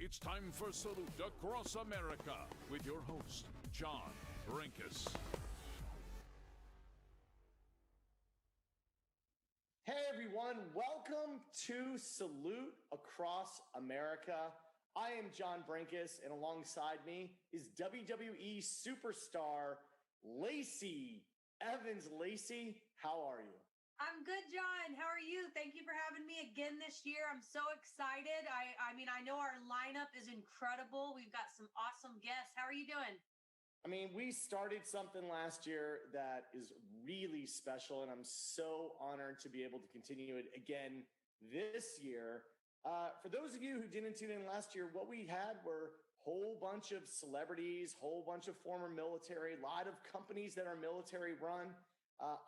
It's time for Salute Across America with your host, John Brenkus. Hey everyone, welcome to Salute Across America. I am John Brenkus, and alongside me is WWE superstar Lacey Evans. Lacey, how are you? I'm good, John. How are you? Thank you for having me again this year. I'm so excited. I mean, I know our lineup is incredible. We've got some awesome guests. How are you doing? I mean, we started something last year that is really special, and I'm so honored to be able to continue it again this year. For those of you who didn't tune in last year, what we had were a whole bunch of celebrities, whole bunch of former military, a lot of companies that are military run.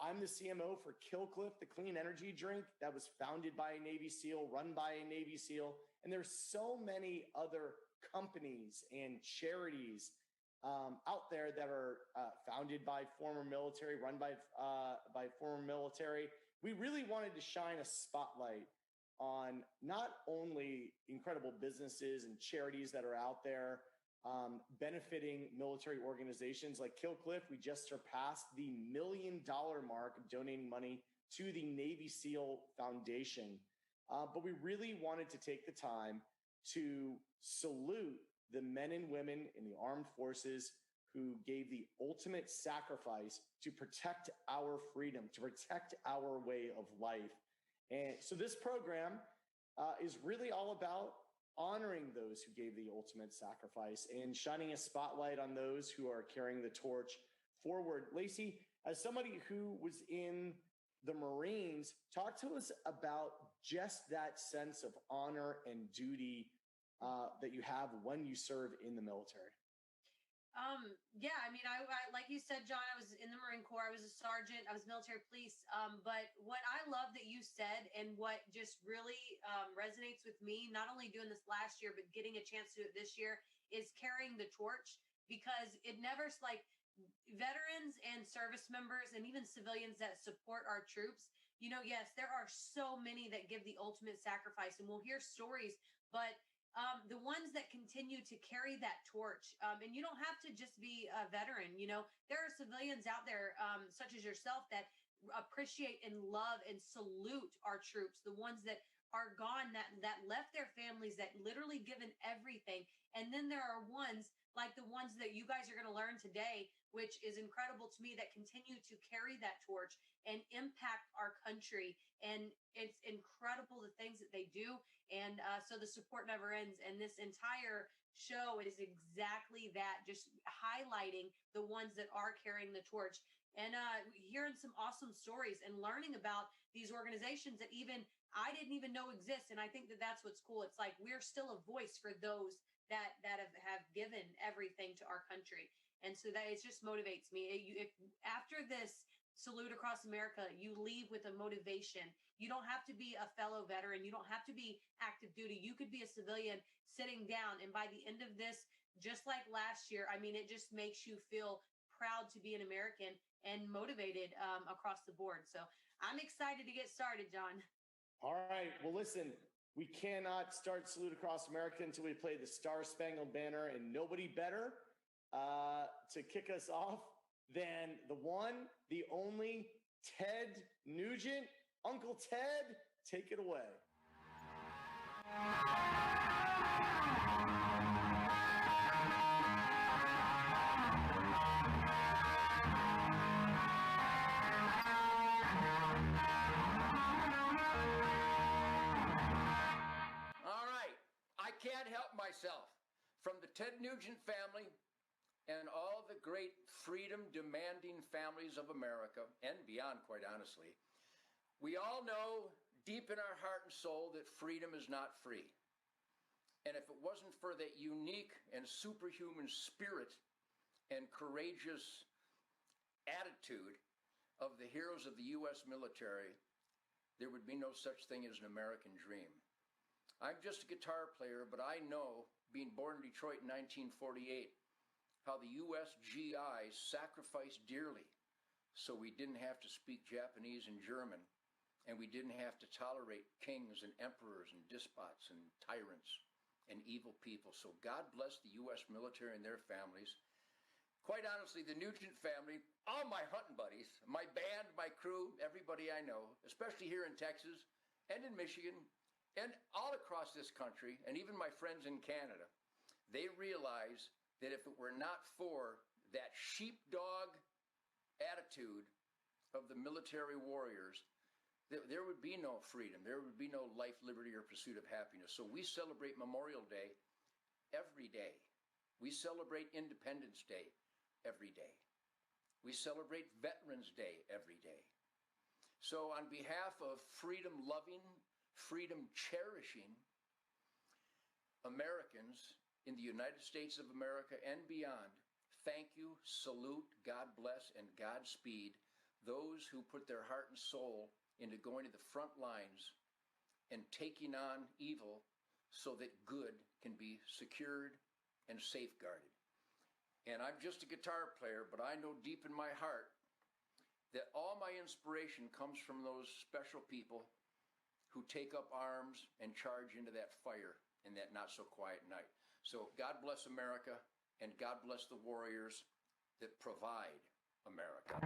I'm the CMO for Killcliff, the clean energy drink that was founded by a Navy SEAL, run by a Navy SEAL. And there's so many other companies and charities out there that are founded by former military, run by former military. We really wanted to shine a spotlight on not only incredible businesses and charities that are out there benefiting military organizations like Killcliff. We just surpassed the $1 million mark of donating money to the Navy SEAL Foundation. But we really wanted to take the time to salute the men and women in the armed forces who gave the ultimate sacrifice to protect our freedom, to protect our way of life. And so this program is really all about honoring those who gave the ultimate sacrifice and shining a spotlight on those who are carrying the torch forward. Lacey, as somebody who was in the Marines, talk to us about just that sense of honor and duty that you have when you serve in the military. Yeah, I mean, I like you said, John, I was in the Marine Corps. I was a sergeant. I was military police. But what I love that you said and what just really resonates with me, not only doing this last year, but getting a chance to do it this year, is carrying the torch, because it never, like, veterans and service members and even civilians that support our troops, you know, yes, there are so many that give the ultimate sacrifice, and we'll hear stories, but the ones that continue to carry that torch, and you don't have to just be a veteran, you know, there are civilians out there, such as yourself, that appreciate and love and salute our troops, the ones that are gone, that left their families, that literally given everything. And then there are ones like the ones that you guys are going to learn today, which is incredible to me, that continue to carry that torch and impact our country. And it's incredible the things that they do. And so the support never ends. And this entire show is exactly that, just highlighting the ones that are carrying the torch, and hearing some awesome stories and learning about these organizations that even I didn't even know exist. And I think that that's what's cool. It's like we're still a voice for those that have given everything to our country. And so that it just motivates me. If after this Salute Across America, you leave with a motivation. You don't have to be a fellow veteran. You don't have to be active duty. You could be a civilian sitting down. And by the end of this, just like last year, I mean, it just makes you feel proud to be an American and motivated across the board. So I'm excited to get started, John. All right. Well, listen, we cannot start Salute Across America until we play the Star Spangled Banner, and nobody better to kick us off than the one, the only Ted Nugent. Uncle Ted, take it away. All right. I can't help myself. From the Ted Nugent family and all the great freedom-demanding families of America, and beyond, quite honestly, we all know deep in our heart and soul that freedom is not free. And if it wasn't for that unique and superhuman spirit and courageous attitude of the heroes of the U.S. military, there would be no such thing as an American dream. I'm just a guitar player, but I know, being born in Detroit in 1948, how the U.S. GIs sacrificed dearly so we didn't have to speak Japanese and German, and we didn't have to tolerate kings and emperors and despots and tyrants and evil people. So God bless the U.S. military and their families. Quite honestly, the Nugent family, all my hunting buddies, my band, my crew, everybody I know, especially here in Texas and in Michigan and all across this country, and even my friends in Canada, they realize that if it were not for that sheepdog attitude of the military warriors, there would be no freedom. There would be no life, liberty, or pursuit of happiness. So we celebrate Memorial Day every day. We celebrate Independence Day every day. We celebrate Veterans Day every day. So on behalf of freedom-loving, freedom-cherishing Americans in the United States of America and beyond, thank you, salute, God bless, and Godspeed those who put their heart and soul into going to the front lines and taking on evil so that good can be secured and safeguarded. And I'm just a guitar player, but I know deep in my heart that all my inspiration comes from those special people who take up arms and charge into that fire in that not so quiet night. So God bless America, and God bless the warriors that provide America.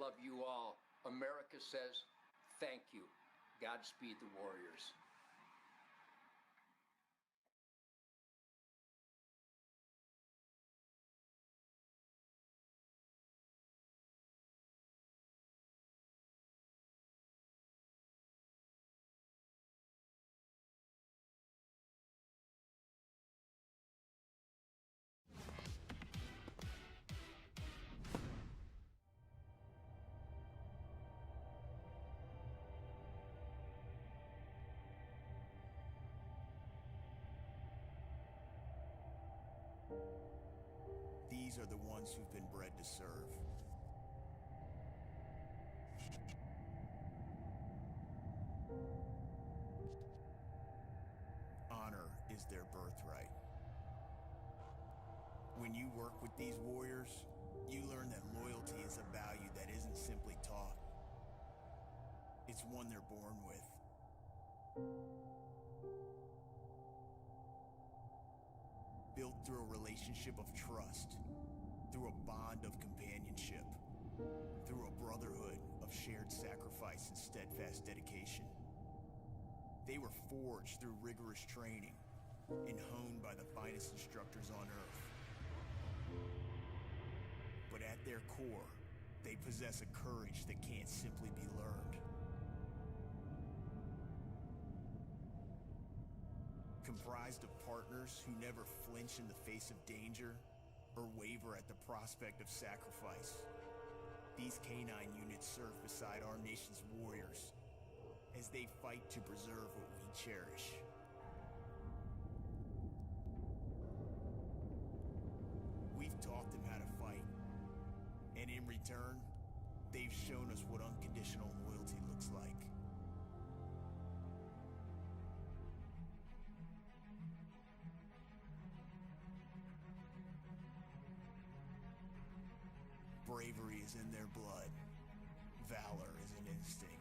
love you all. America says thank you. Godspeed the warriors. These are the ones who've been bred to serve. Honor is their birthright. When you work with these warriors, you learn that loyalty is a value that isn't simply taught. It's one they're born with. Built through a relationship of trust, through a bond of companionship, through a brotherhood of shared sacrifice and steadfast dedication. They were forged through rigorous training and honed by the finest instructors on Earth. But at their core, they possess a courage that can't simply be learned. Comprised of partners who never flinch in the face of danger or waver at the prospect of sacrifice, these canine units serve beside our nation's warriors as they fight to preserve what we cherish. We've taught them how to fight, and in return, they've shown us what unconditional loyalty looks like. Bravery is in their blood. Valor is an instinct.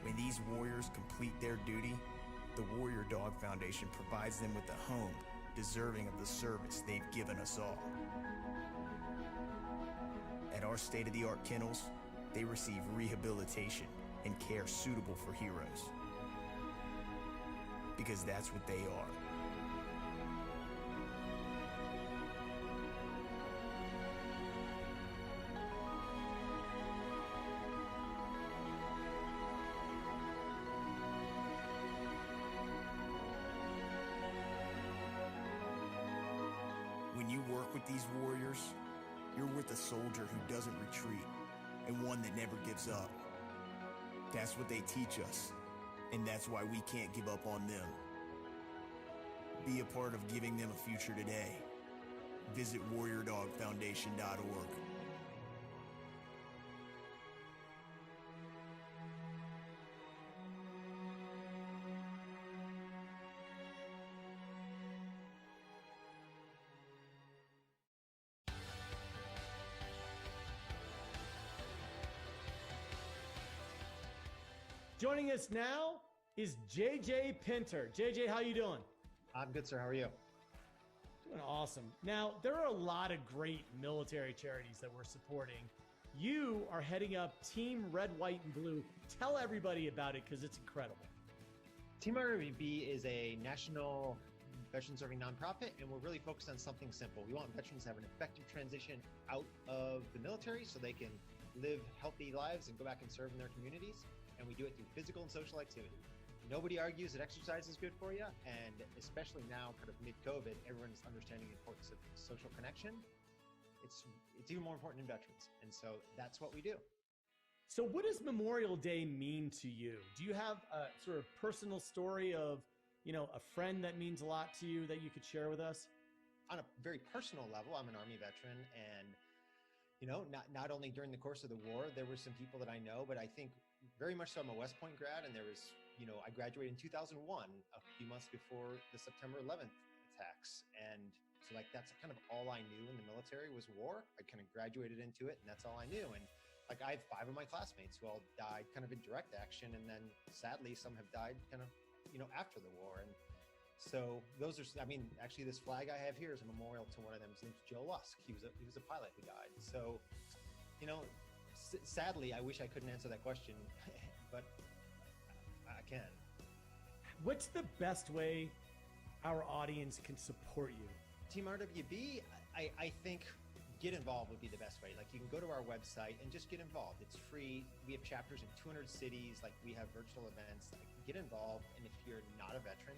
When these warriors complete their duty, the Warrior Dog Foundation provides them with a home deserving of the service they've given us all. At our state-of-the-art kennels, they receive rehabilitation and care suitable for heroes. Because that's what they are. When you work with these warriors, you're with a soldier who doesn't retreat, and one that never gives up. That's what they teach us, and that's why we can't give up on them. Be a part of giving them a future today. Visit warriordogfoundation.org. Joining us now is JJ Pinter. JJ, how you doing? I'm good, sir. How are you? Doing awesome. Now, there are a lot of great military charities that we're supporting. You are heading up Team Red, White, and Blue. Tell everybody about it because it's incredible. Team RVB is a national veteran-serving nonprofit, and we're really focused on something simple. We want veterans to have an effective transition out of the military so they can live healthy lives and go back and serve in their communities. And we do it through physical and social activity. nobody argues that exercise is good for you. And especially now, kind of mid-COVID, everyone's understanding the importance of social connection. It's even more important in veterans. And so that's what we do. So what does Memorial Day mean to you? Do you have a sort of personal story of, a friend that means a lot to you that you could share with us? On a very personal level, I'm an Army veteran, and not only during the course of the war, there were some people that I know, but I think very much so I'm a West Point grad, and there was, I graduated in 2001, a few months before the September 11th attacks. And so that's kind of all I knew in the military was war. I kind of graduated into it, and that's all I knew. And I had 5 of my classmates who all died kind of in direct action. And then sadly, some have died kind of, after the war. And so those are, actually this flag I have here is a memorial to one of them. His name's Joe Lusk. He was a pilot who died. So, sadly, I wish I couldn't answer that question, but I can. What's the best way our audience can support you? Team RWB, I think get involved would be the best way. You can go to our website and just get involved. It's free. We have chapters in 200 cities. We have virtual events. Get involved. And if you're not a veteran,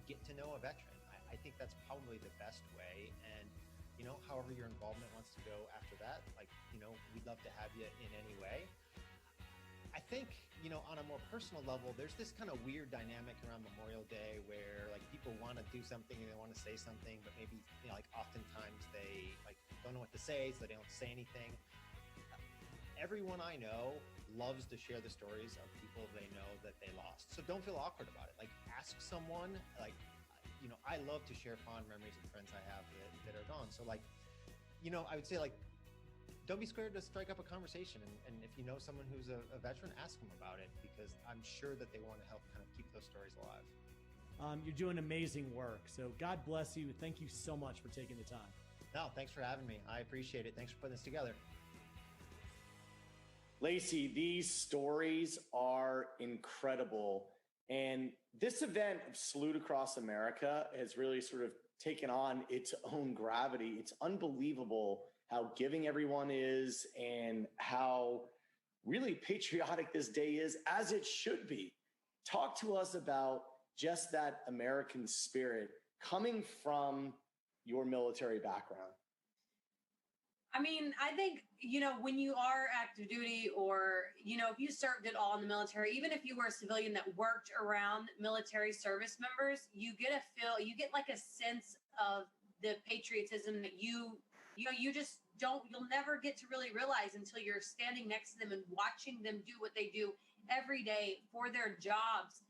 get to know a veteran. I think that's probably the best way. And, however your involvement wants to go after that, we'd love to have you in any way. I think, on a more personal level, there's this kind of weird dynamic around Memorial Day where people want to do something and they want to say something, but maybe, oftentimes they don't know what to say, so they don't say anything. Everyone I know loves to share the stories of people they know that they lost. So don't feel awkward about it. Ask someone, I love to share fond memories of friends I have that are gone. So I would say don't be scared to strike up a conversation. And if you know someone who's a veteran, ask them about it, because I'm sure that they want to help kind of keep those stories alive. You're doing amazing work. So God bless you. Thank you so much for taking the time. No, thanks for having me. I appreciate it. Thanks for putting this together. Lacey, these stories are incredible. And this event of Salute Across America has really sort of taken on its own gravity. It's unbelievable how giving everyone is and how really patriotic this day is, as it should be. Talk to us about just that American spirit coming from your military background. I think, when you are active duty or, if you served at all in the military, even if you were a civilian that worked around military service members, you get a sense of the patriotism that you'll never get to really realize until you're standing next to them and watching them do what they do every day for their jobs.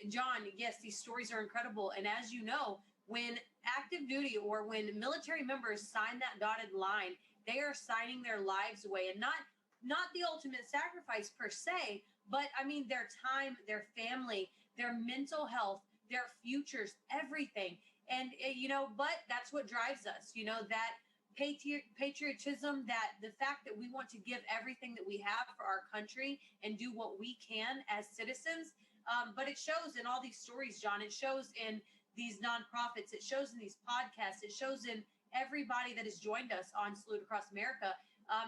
John, yes, these stories are incredible. And as you know, when active duty or when military members sign that dotted line, they are signing their lives away, and not the ultimate sacrifice per se, but their time, their family, their mental health, their futures, everything. And, but that's what drives us, that patriotism, that the fact that we want to give everything that we have for our country and do what we can as citizens. But it shows in all these stories, John. It shows in these nonprofits. It shows in these podcasts. It shows in everybody that has joined us on Salute Across America,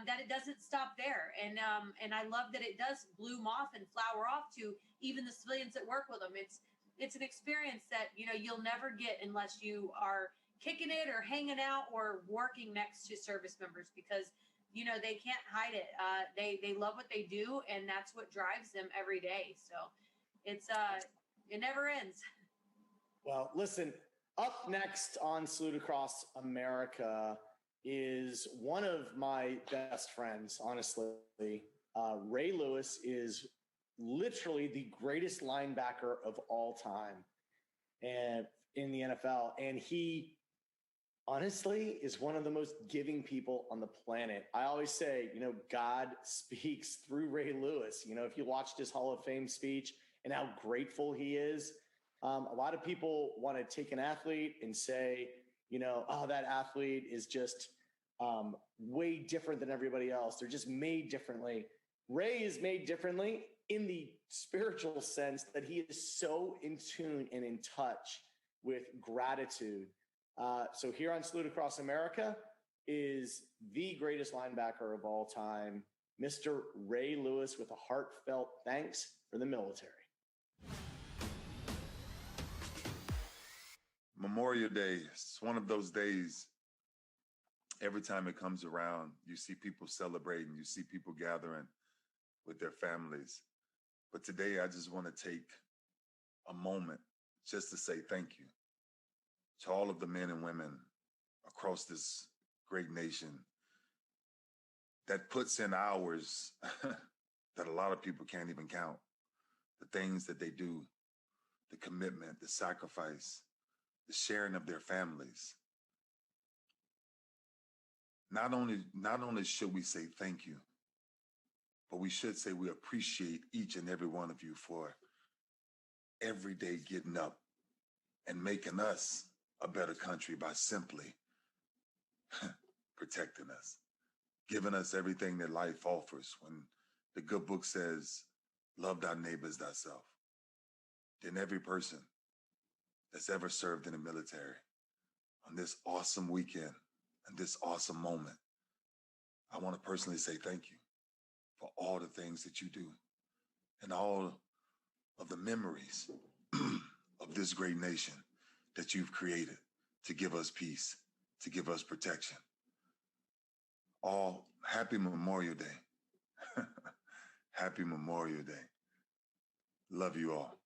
that it doesn't stop there. And I love that it does bloom off and flower off to even the civilians that work with them. It's an experience that, you'll never get unless you are kicking it or hanging out or working next to service members, because, they can't hide it. They love what they do, and that's what drives them every day. So it never ends. Well, listen, up next on Salute Across America is one of my best friends, honestly. Ray Lewis is literally the greatest linebacker of all time and in the NFL. And he honestly is one of the most giving people on the planet. I always say, God speaks through Ray Lewis. If you watched his Hall of Fame speech and how grateful he is, a lot of people want to take an athlete and say, oh, that athlete is just way different than everybody else. They're just made differently. Ray is made differently in the spiritual sense that he is so in tune and in touch with gratitude. So here on Salute Across America is the greatest linebacker of all time, Mr. Ray Lewis, with a heartfelt thanks for the military. Memorial Day, it's one of those days, every time it comes around, you see people celebrating, you see people gathering with their families. But today, I just want to take a moment just to say thank you to all of the men and women across this great nation that puts in hours that a lot of people can't even count. The things that they do, the commitment, the sacrifice, the sharing of their families. Not only should we say thank you, but we should say we appreciate each and every one of you for every day getting up and making us a better country by simply protecting us, giving us everything that life offers. When the good book says, love thy neighbor as thyself, then every person that's ever served in the military on this awesome weekend and this awesome moment, I want to personally say thank you for all the things that you do and all of the memories of this great nation that you've created to give us peace, to give us protection. All happy Memorial Day. Happy Memorial Day. Love you all.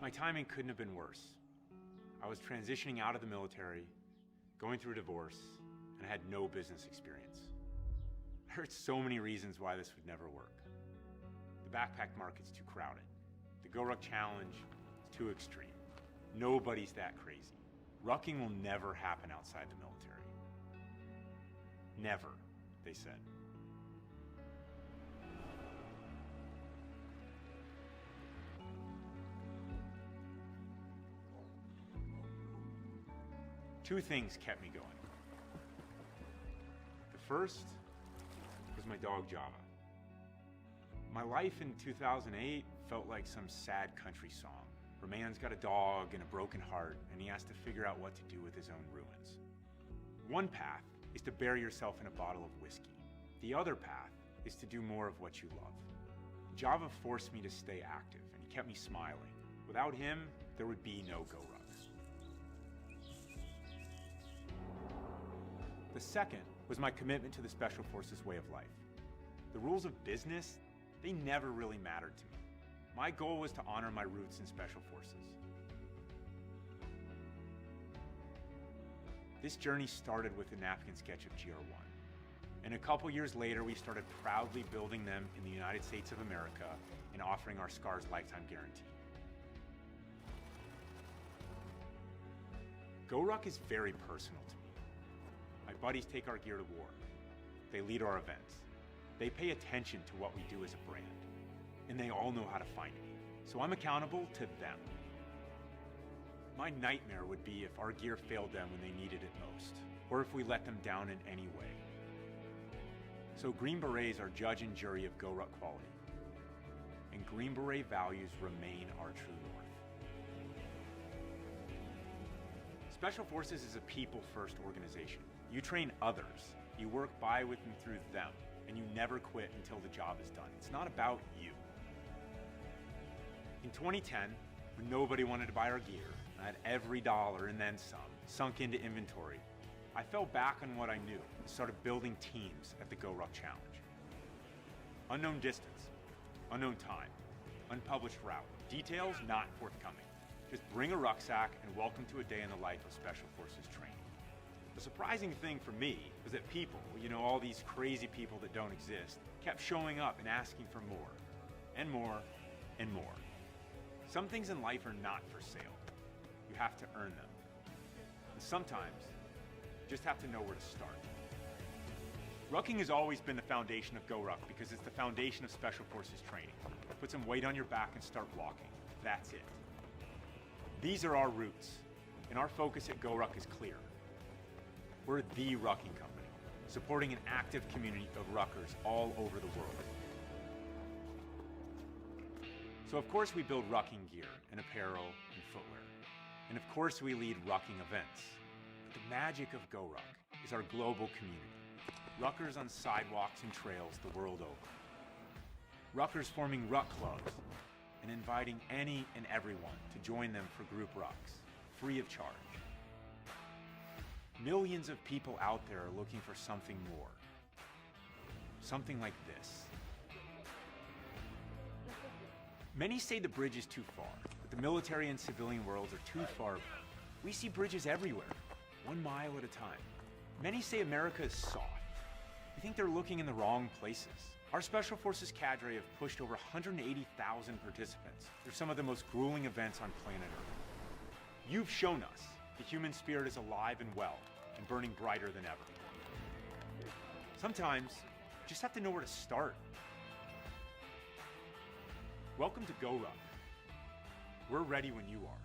My timing couldn't have been worse. I was transitioning out of the military, going through a divorce, and I had no business experience. I heard so many reasons why this would never work. The backpack market's too crowded. The GORUCK challenge is too extreme. Nobody's that crazy. Rucking will never happen outside the military. Never, they said. Two things kept me going. The first was my dog Java. My life in 2008 felt like some sad country song where a man's got a dog and a broken heart and he has to figure out what to do with his own ruins. One path is to bury yourself in a bottle of whiskey. The other path is to do more of what you love. Java forced me to stay active and he kept me smiling. Without him, there would be no GORUCK. The second was my commitment to the Special Forces way of life. The rules of business, they never really mattered to me. My goal was to honor my roots in Special Forces. This journey started with a napkin sketch of GR1. And a couple years later, we started proudly building them in the United States of America and offering our Scars lifetime guarantee. GORUCK is very personal to me. My buddies take our gear to war. They lead our events. They pay attention to what we do as a brand. And they all know how to find me. So I'm accountable to them. My nightmare would be if our gear failed them when they needed it most, or if we let them down in any way. So Green Berets are judge and jury of GORUCK quality. And Green Beret values remain our true north. Special Forces is a people-first organization. You train others, you work by with and through them, and you never quit until the job is done. It's not about you. In 2010, when nobody wanted to buy our gear, I had every dollar and then some sunk into inventory, I fell back on what I knew and started building teams at the GORUCK Challenge. Unknown distance, unknown time, unpublished route, details not forthcoming. Just bring a rucksack and welcome to a day in the life of Special Forces training. The surprising thing for me was that people, all these crazy people that don't exist, kept showing up and asking for more, and more, and more. Some things in life are not for sale. You have to earn them. And sometimes, you just have to know where to start. Rucking has always been the foundation of GORUCK because it's the foundation of Special Forces training. Put some weight on your back and start walking. That's it. These are our roots, and our focus at GORUCK is clear. We're the rucking company, supporting an active community of ruckers all over the world. So of course we build rucking gear and apparel and footwear. And of course we lead rucking events. But the magic of GORUCK is our global community. ruckers on sidewalks and trails the world over. Ruckers forming ruck clubs and inviting any and everyone to join them for group rucks, free of charge. Millions of people out there are looking for something more. Something like this. Many say the bridge is too far, but the military and civilian worlds are too far apart. We see bridges everywhere, 1 mile at a time. Many say America is soft. I think they're looking in the wrong places. Our Special Forces cadre have pushed over 180,000 participants through some of the most grueling events on planet Earth. You've shown us the human spirit is alive and well and burning brighter than ever. Sometimes, you just have to know where to start. Welcome to GORUCK. We're ready when you are.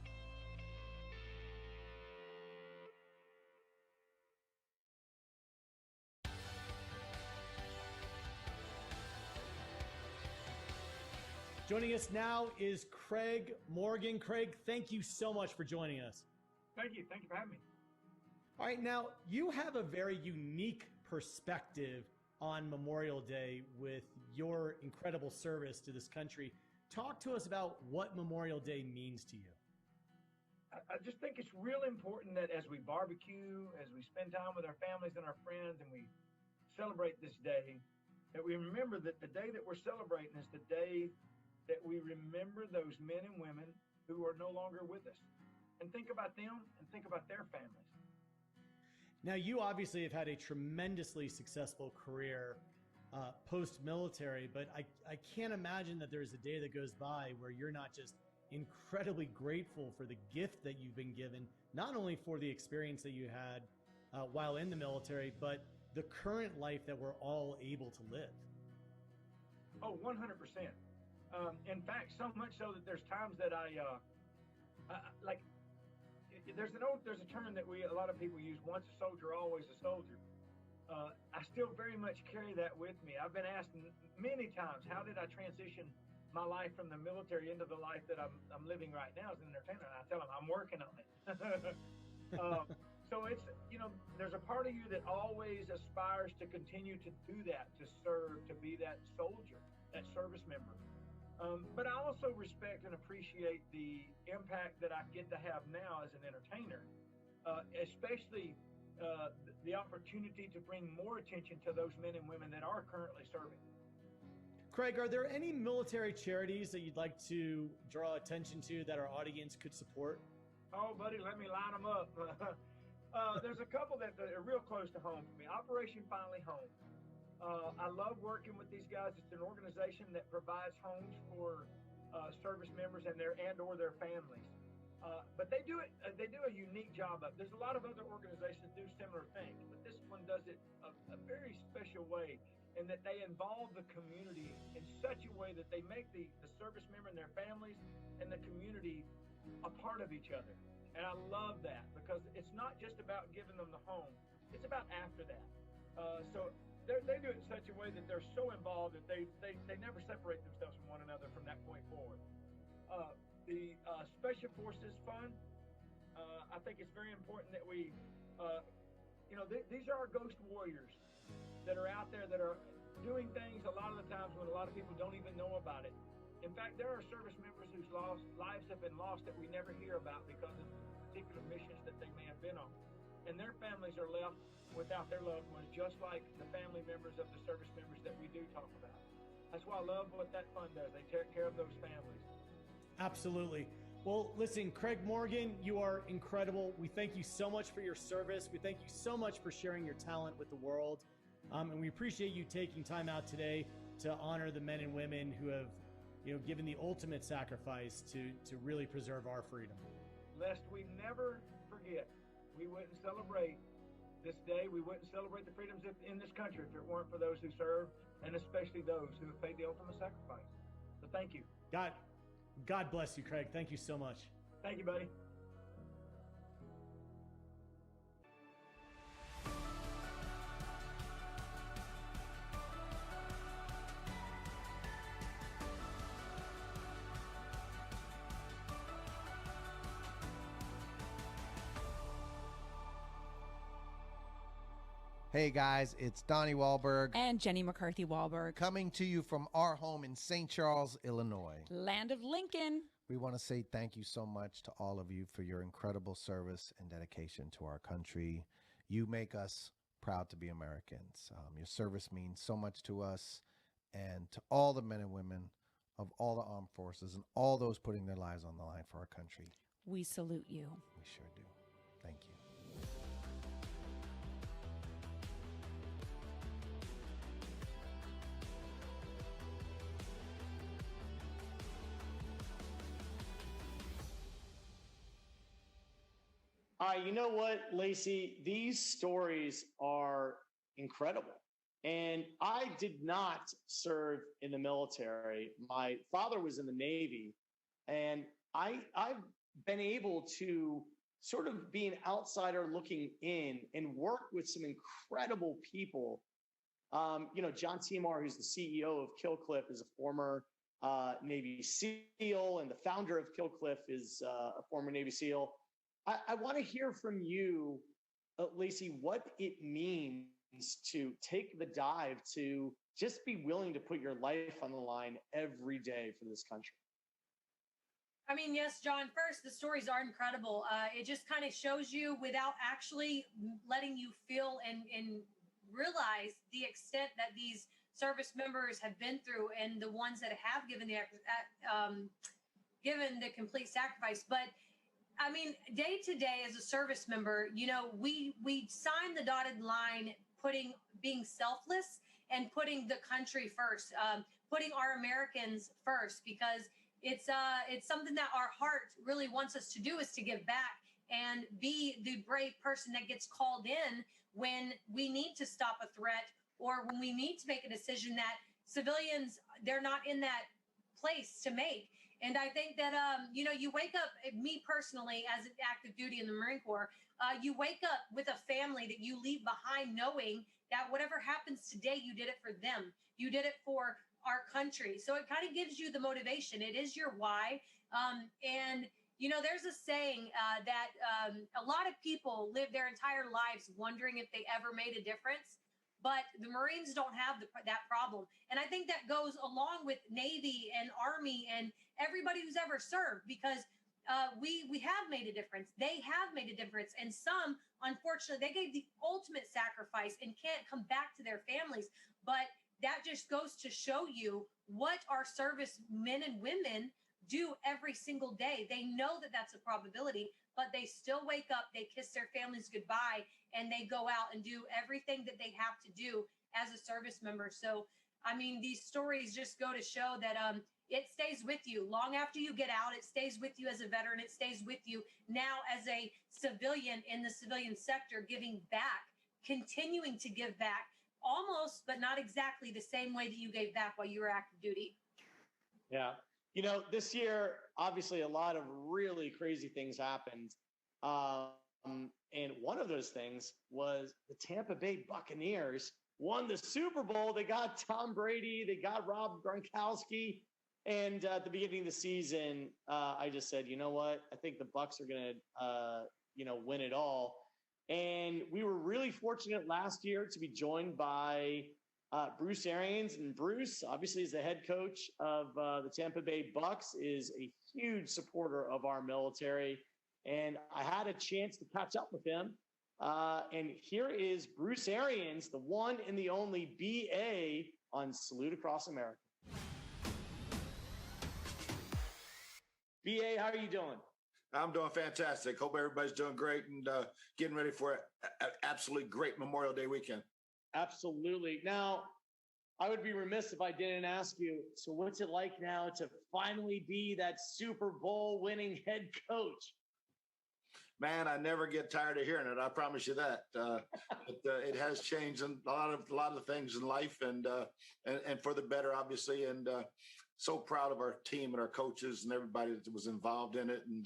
Joining us now is Craig Morgan. Craig, thank you so much for joining us. Thank you. Thank you for having me. All right, now you have a very unique perspective on Memorial Day with your incredible service to this country. Talk to us about what Memorial Day means to you. I just think it's real important that as we barbecue, as we spend time with our families and our friends, and we celebrate this day, that we remember that the day that we're celebrating is the day that we remember those men and women who are no longer with us, and think about them and think about their families. Now, you obviously have had a tremendously successful career post-military, but I can't imagine that there's a day that goes by where you're not just incredibly grateful for the gift that you've been given, not only for the experience that you had while in the military, but the current life that we're all able to live. Oh, 100%. In fact, so much so that there's times that like, there's a term that a lot of people use, once a soldier, always a soldier. I still very much carry that with me. I've been asked many times, how did I transition my life from the military into the life that I'm living right now as an entertainer? And I tell them, I'm working on it. So it's, there's a part of you that always aspires to continue to do that, to serve, to be that soldier, that service member. But I also respect and appreciate the impact that I get to have now as an entertainer, especially the opportunity to bring more attention to those men and women that are currently serving. Craig, are there any military charities that you'd like to draw attention to that our audience could support? Oh, buddy, let me line them up. There's a couple that are real close to home for me. Operation Finally Home. I love working with these guys. It's an organization that provides homes for service members and their families. But they do a unique job of it. There's a lot of other organizations that do similar things, but this one does it a very special way, in that they involve the community in such a way that they make the service member and their families and the community a part of each other. And I love that, because it's not just about giving them the home, it's about after that. So they do it in such a way that they're so involved that they never separate themselves from one another from that point forward. The Special Forces Fund, I think it's very important that we, these are our ghost warriors that are out there that are doing things a lot of the times when a lot of people don't even know about it. In fact, there are service members whose lives have been lost that we never hear about because of particular missions that they may have been on. And their families are left without their loved ones, just like the family members of the service members that we do talk about. That's why I love what that fund does. They take care of those families. Absolutely. Well, listen, Craig Morgan, you are incredible. We thank you so much for your service. We thank you so much for sharing your talent with the world. And we appreciate you taking time out today to honor the men and women who have, given the ultimate sacrifice to really preserve our freedom. Lest we never forget, we wouldn't celebrate this day, we wouldn't celebrate the freedoms in this country if it weren't for those who serve, and especially those who have paid the ultimate sacrifice. So thank you. God bless you, Craig. Thank you so much. Thank you, buddy. Hey guys, it's Donnie Wahlberg. And Jenny McCarthy Wahlberg. Coming to you from our home in St. Charles, Illinois. Land of Lincoln. We want to say thank you so much to all of you for your incredible service and dedication to our country. You make us proud to be Americans. Your service means so much to us and to all the men and women of all the armed forces and all those putting their lives on the line for our country. We salute you. We sure do. Thank you. You know what, Lacey? These stories are incredible. And I did not serve in the military. My father was in the Navy, and I've been able to sort of be an outsider looking in and work with some incredible people. John Timar, who's the CEO of Killcliff, is a former Navy SEAL, and the founder of Killcliff is a former Navy SEAL. I want to hear from you, Lacey, what it means to take the dive, to just be willing to put your life on the line every day for this country. I mean, yes, John, first, the stories are incredible. It just kind of shows you without actually letting you feel and realize the extent that these service members have been through and the ones that have given the complete sacrifice. But I mean, day to day as a service member, we sign the dotted line, being selfless and putting the country first, putting our Americans first, because it's something that our heart really wants us to do, is to give back and be the brave person that gets called in when we need to stop a threat or when we need to make a decision that civilians, they're not in that place to make. And I think that, you wake up, me personally, as an active duty in the Marine Corps, you wake up with a family that you leave behind knowing that whatever happens today, you did it for them. You did it for our country. So it kind of gives you the motivation. It is your why. There's a saying that a lot of people live their entire lives wondering if they ever made a difference. But the Marines don't have that problem. And I think that goes along with Navy and Army and everybody who's ever served, because we have made a difference. They have made a difference. And some, unfortunately, they gave the ultimate sacrifice and can't come back to their families. But that just goes to show you what our service men and women do every single day. They know that that's a probability, but they still wake up, they kiss their families goodbye, and they go out and do everything that they have to do as a service member. So, I mean, these stories just go to show that it stays with you long after you get out. It stays with you as a veteran. It stays with you now as a civilian in the civilian sector, giving back, continuing to give back, almost, but not exactly the same way that you gave back while you were active duty. Yeah. This year, obviously, a lot of really crazy things happened. And one of those things was the Tampa Bay Buccaneers won the Super Bowl. They got Tom Brady. They got Rob Gronkowski. And at the beginning of the season, I just said, you know what? I think the Bucs are going to, win it all. And we were really fortunate last year to be joined by Bruce Arians, and Bruce, obviously, is the head coach of the Tampa Bay Bucs, is a huge supporter of our military. And I had a chance to catch up with him. And here is Bruce Arians, the one and the only BA on Salute Across America. BA, how are you doing? I'm doing fantastic. Hope everybody's doing great and getting ready for an absolutely great Memorial Day weekend. Absolutely. Now, I would be remiss if I didn't ask you, so what's it like now to finally be that Super Bowl winning head coach? Man, I never get tired of hearing it. I promise you that. It has changed a lot of things in life, and for the better, obviously. And so proud of our team and our coaches and everybody that was involved in it. And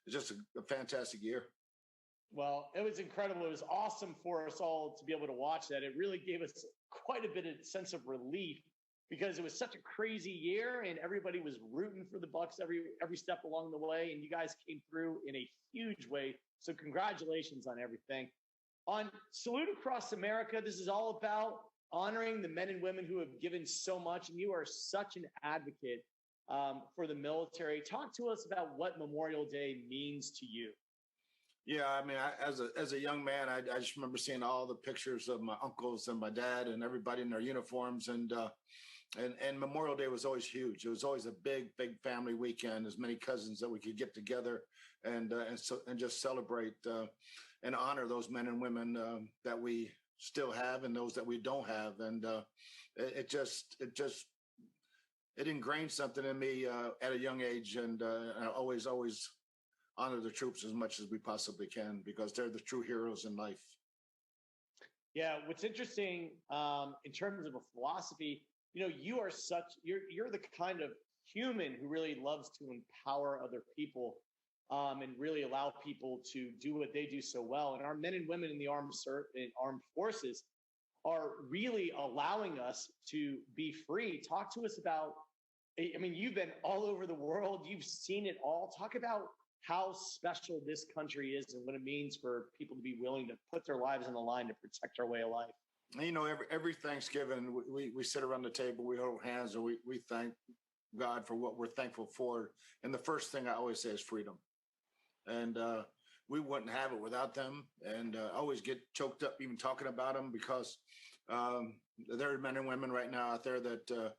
it's just a fantastic year. Well, it was incredible. It was awesome for us all to be able to watch that. It really gave us quite a bit of sense of relief because it was such a crazy year and everybody was rooting for the Bucs every step along the way. And you guys came through in a huge way. So congratulations on everything. On Salute Across America, this is all about honoring the men and women who have given so much, and you are such an advocate for the military. Talk to us about what Memorial Day means to you. Yeah, I mean, as a young man, I just remember seeing all the pictures of my uncles and my dad and everybody in their uniforms, and Memorial Day was always huge. It was always a big family weekend. As many cousins that we could get together and just celebrate and honor those men and women that we still have and those that we don't have. And it ingrained something in me at a young age, and I always honor the troops as much as we possibly can, because they're the true heroes in life. Yeah, what's interesting in terms of a philosophy, you know, you're the kind of human who really loves to empower other people and really allow people to do what they do so well. And our men and women in the armed forces are really allowing us to be free. Talk to us about, I mean, you've been all over the world. You've seen it all. Talk about how special this country is and what it means for people to be willing to put their lives on the line to protect our way of life. You know, every Thanksgiving, we sit around the table, we hold hands, and we thank God for what we're thankful for. And the first thing I always say is freedom. And we wouldn't have it without them. And I always get choked up even talking about them, because there are men and women right now out there that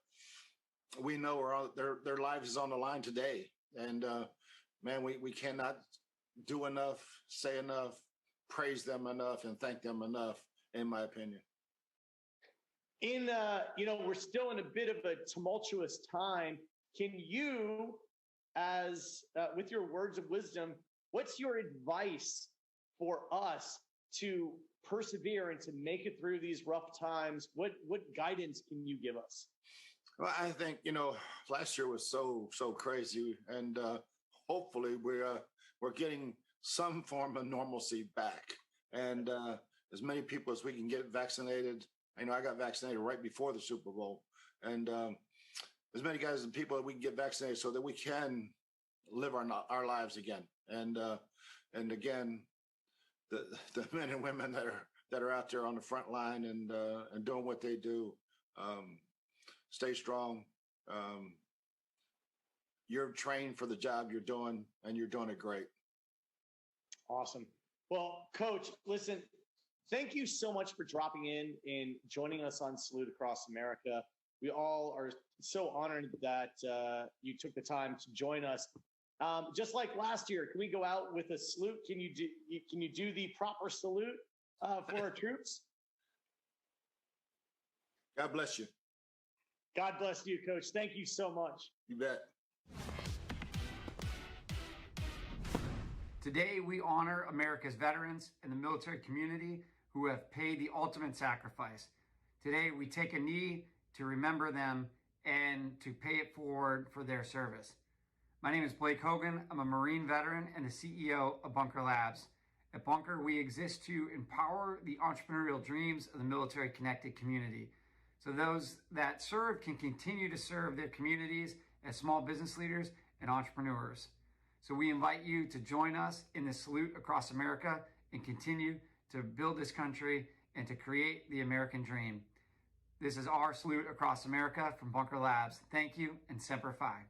we know their lives is on the line today. And man, we cannot do enough, say enough, praise them enough, and thank them enough, in my opinion. You know, we're still in a bit of a tumultuous time. Can you, as with your words of wisdom, what's your advice for us to persevere and to make it through these rough times? What guidance can you give us? Well, I think, you know, last year was so crazy, and hopefully we're getting some form of normalcy back, and as many people as we can get vaccinated. I know I got vaccinated right before the Super Bowl, and as many guys and people that we can get vaccinated so that we can live our lives again. And again, the men and women that are out there on the front line and doing what they do, stay strong. You're trained for the job you're doing, and you're doing it great. Awesome. Well, Coach, listen, thank you so much for dropping in and joining us on Salute Across America. We all are so honored that you took the time to join us. Just like last year, can we go out with a salute? Can you do the proper salute for our troops? God bless you. God bless you, Coach. Thank you so much. You bet. Today, we honor America's veterans and the military community who have paid the ultimate sacrifice. Today, we take a knee to remember them and to pay it forward for their service. My name is Blake Hogan. I'm a Marine veteran and the CEO of Bunker Labs. At Bunker, we exist to empower the entrepreneurial dreams of the military-connected community, so those that serve can continue to serve their communities as small business leaders and entrepreneurs. So we invite you to join us in the Salute Across America and continue to build this country and to create the American dream. This is our Salute Across America from Bunker Labs. Thank you, and Semper Fi.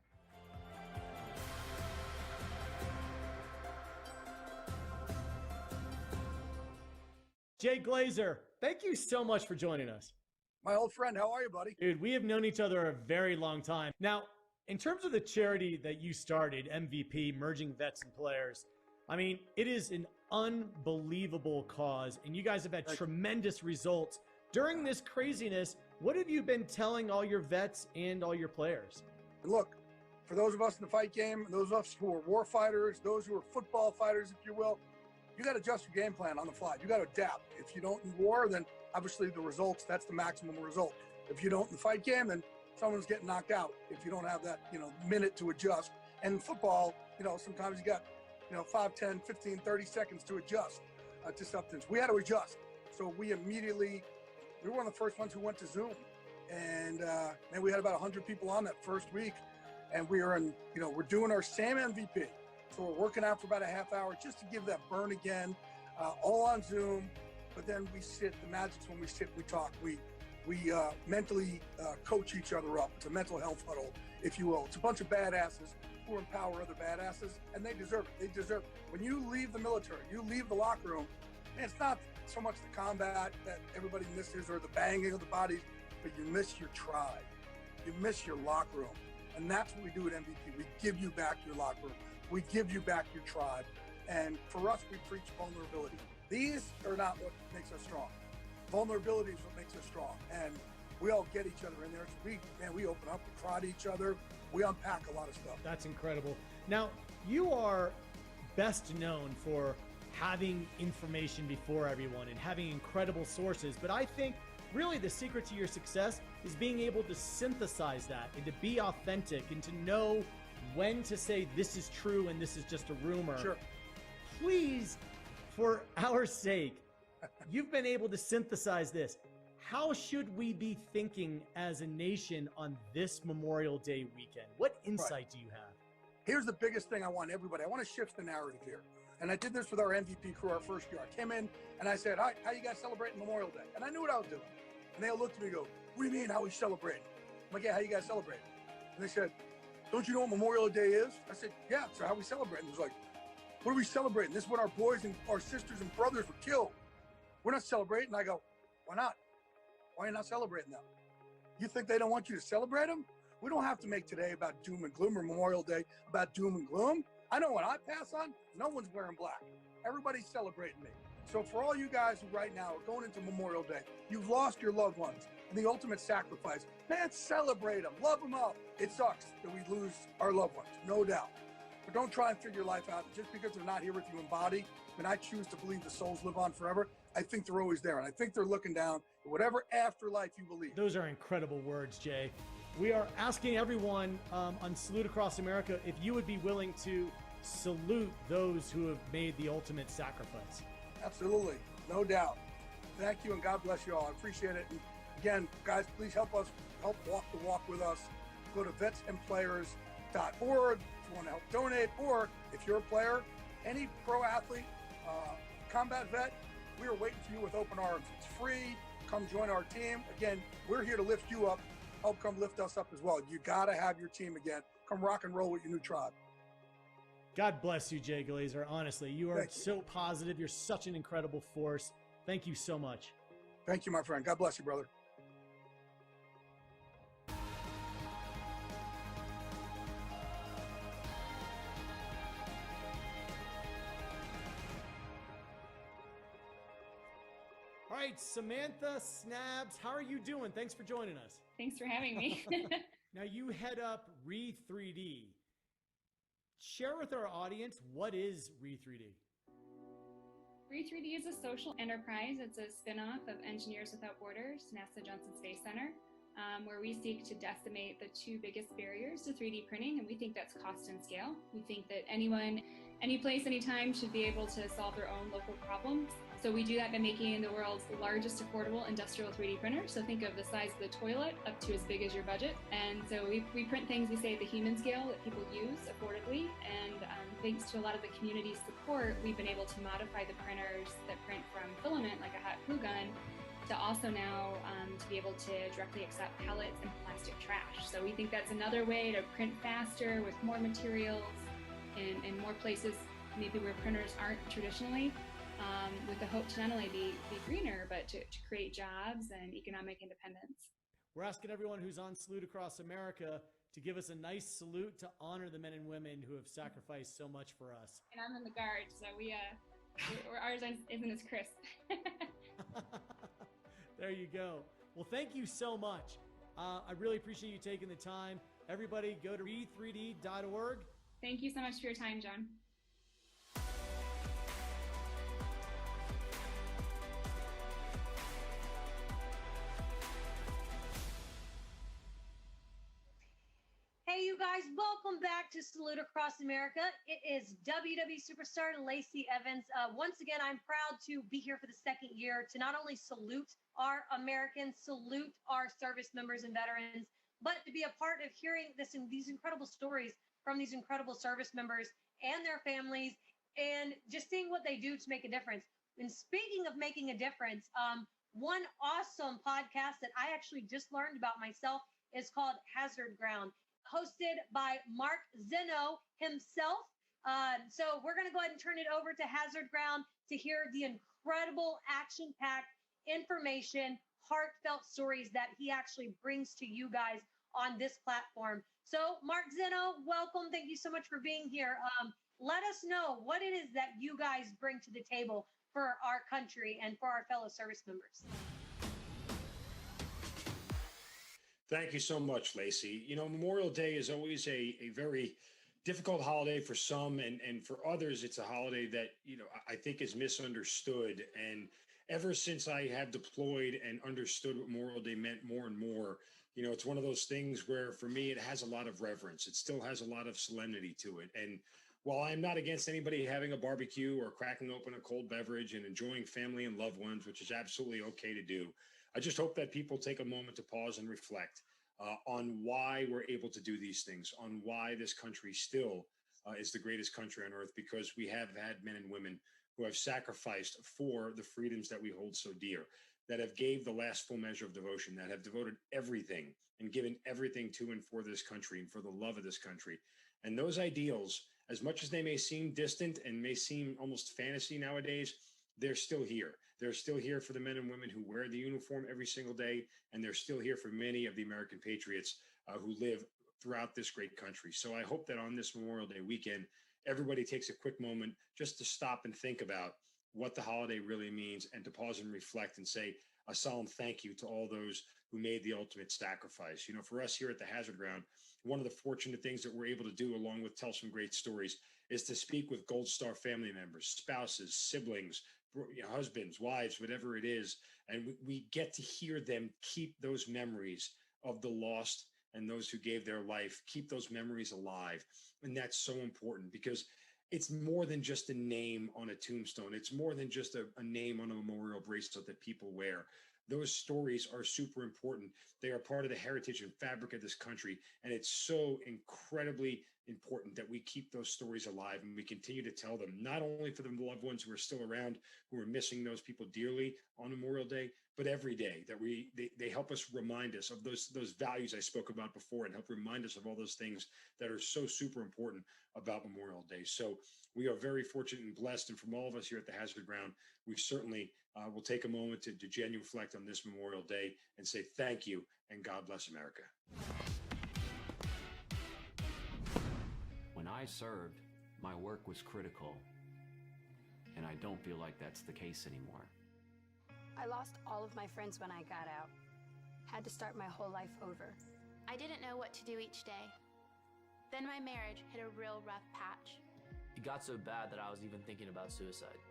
Jay Glazer, thank you so much for joining us. My old friend, how are you, buddy? Dude, we have known each other a very long time. Now, in terms of the charity that you started, MVP, Merging Vets and Players, I mean, it is an unbelievable cause, and you guys have had tremendous results. During this craziness, what have you been telling all your vets and all your players? Look, for those of us in the fight game, those of us who are war fighters, those who are football fighters, if you will, you got to adjust your game plan on the fly. You got to adapt. If you don't in war, then obviously the results, that's the maximum result. If you don't in the fight game, then someone's getting knocked out if you don't have that, minute to adjust. And in football, sometimes you got, 5, 10, 15, 30 seconds to adjust to something. We had to adjust. So we were one of the first ones who went to Zoom. And we had about 100 people on that first week. And we're doing our same MVP. So we're working out for about a half hour just to give that burn again, all on Zoom. but then we sit. The magic's when we sit, we talk, we mentally coach each other up. It's a mental health huddle, if you will. It's a bunch of badasses who empower other badasses, and they deserve it. They deserve it. When you leave the military, you leave the locker room, and it's not so much the combat that everybody misses or the banging of the bodies, but you miss your tribe. You miss your locker room. And that's what we do at MVP. We give you back your locker room. We give you back your tribe. And for us, we preach vulnerability. These are not what makes us strong. Vulnerability is what makes us strong. And we all get each other in there. So we open up, we cry to each other. We unpack a lot of stuff. That's incredible. Now, you are best known for having information before everyone and having incredible sources. But I think really the secret to your success is being able to synthesize that and to be authentic and to know when to say this is true and this is just a rumor. Sure. Please, for our sake, you've been able to synthesize this. How should we be thinking as a nation on this Memorial Day weekend? What insight do you have? Here's the biggest thing I want everybody. I want to shift the narrative here. And I did this with our MVP crew our first year. I came in and I said, hi, how you guys celebrating Memorial Day? And I knew what I was doing. And they all looked at me and go, what do you mean, how we celebrating? I'm like, yeah, how you guys celebrating? And they said, don't you know what Memorial Day is? I said, yeah, so how we celebrating? It was like, what are we celebrating? This is when our boys and our sisters and brothers were killed. We're not celebrating. I go, why not? Why are you not celebrating them? You think they don't want you to celebrate them? We don't have to make today about doom and gloom or Memorial Day about doom and gloom. I know when I pass on, no one's wearing black. Everybody's celebrating me. So for all you guys who right now are going into Memorial Day, you've lost your loved ones and the ultimate sacrifice. Man, celebrate them, love them up. It sucks that we lose our loved ones, no doubt. But don't try and figure your life out just because they're not here with you in body. And I choose to believe the souls live on forever. I think they're always there. And I think they're looking down at whatever afterlife you believe. Those are incredible words, Jay. We are asking everyone on Salute Across America if you would be willing to salute those who have made the ultimate sacrifice. Absolutely. No doubt. Thank you, and God bless you all. I appreciate it. And again, guys, please help us, help walk the walk with us. Go to vetsandplayers.org if you want to help donate, or if you're a player, any pro athlete, combat vet, we are waiting for you with open arms. It's free. Come join our team. Again, we're here to lift you up. Help come lift us up as well. You got to have your team again. Come rock and roll with your new tribe. God bless you, Jay Glazer. Honestly, you are so positive. You're such an incredible force. Thank you so much. Thank you, my friend. God bless you, brother. All right, Samantha Snabs, how are you doing? Thanks for joining us. Thanks for having me. Now, you head up Re3D. Share with our audience, what is Re3D? Re3D is a social enterprise. It's a spinoff of Engineers Without Borders, NASA Johnson Space Center, where we seek to decimate the two biggest barriers to 3D printing, and we think that's cost and scale. We think that anyone, any place, anytime should be able to solve their own local problems. So we do that by making the world's largest affordable industrial 3D printer. So think of the size of the toilet up to as big as your budget. And so we print things, we say, at the human scale that people use affordably. And thanks to a lot of the community support, we've been able to modify the printers that print from filament, like a hot glue gun, to also now to be able to directly accept pellets and plastic trash. So we think that's another way to print faster with more materials in more places, maybe where printers aren't traditionally. With the hope to not only be greener, but to create jobs and economic independence. We're asking everyone who's on Salute Across America to give us a nice salute to honor the men and women who have sacrificed so much for us. And I'm in the Guard, so ours isn't as crisp. There you go. Well, thank you so much. I really appreciate you taking the time. Everybody go to re3d.org. Thank you so much for your time, John. Hey, you guys, welcome back to Salute Across America. It is WWE superstar Lacey Evans. Once again, I'm proud to be here for the second year to not only salute our Americans, salute our service members and veterans, but to be a part of hearing these incredible stories from these incredible service members and their families, and just seeing what they do to make a difference. And speaking of making a difference, one awesome podcast that I actually just learned about myself is called Hazard Ground, hosted by Mark Zeno himself. So we're going to go ahead and turn it over to Hazard Ground to hear the incredible action-packed information, heartfelt stories that he actually brings to you guys on this platform. So Mark Zeno, welcome. Thank you so much for being here. Let us know what it is that you guys bring to the table for our country and for our fellow service members. Thank you so much, Lacey. You know, Memorial Day is always a very difficult holiday for some, and for others, it's a holiday that, you know, I think is misunderstood. And ever since I have deployed and understood what Memorial Day meant more and more, you know, it's one of those things where for me, it has a lot of reverence. It still has a lot of solemnity to it. And while I'm not against anybody having a barbecue or cracking open a cold beverage and enjoying family and loved ones, which is absolutely okay to do, I just hope that people take a moment to pause and reflect on why we're able to do these things, on why this country still is the greatest country on earth, because we have had men and women who have sacrificed for the freedoms that we hold so dear, that have gave the last full measure of devotion, that have devoted everything and given everything to and for this country and for the love of this country. And those ideals, as much as they may seem distant and may seem almost fantasy nowadays, they're still here. They're still here for the men and women who wear the uniform every single day, and they're still here for many of the American patriots who live throughout this great country. So I hope that on this Memorial Day weekend, everybody takes a quick moment just to stop and think about what the holiday really means, and to pause and reflect and say a solemn thank you to all those who made the ultimate sacrifice. You know, for us here at the Hazard Ground, one of the fortunate things that we're able to do, along with tell some great stories, is to speak with Gold Star family members, spouses, siblings, husbands, wives, whatever it is. And we get to hear them keep those memories of the lost and those who gave their life, keep those memories alive. And that's so important, because it's more than just a name on a tombstone. It's more than just a name on a memorial bracelet that people wear. Those stories are super important. They are part of the heritage and fabric of this country. And it's so incredibly important that we keep those stories alive and we continue to tell them, not only for the loved ones who are still around, who are missing those people dearly on Memorial Day, but every day, that they help us remind us of those values I spoke about before, and help remind us of all those things that are so super important about Memorial Day. So we are very fortunate and blessed. And from all of us here at the Hazard Ground, we certainly will take a moment to genuinely reflect on this Memorial Day and say thank you and God bless America. When I served, my work was critical, and I don't feel like that's the case anymore. I lost all of my friends when I got out. Had to start my whole life over. I didn't know what to do each day. Then my marriage hit a real rough patch. It got so bad that I was even thinking about suicide.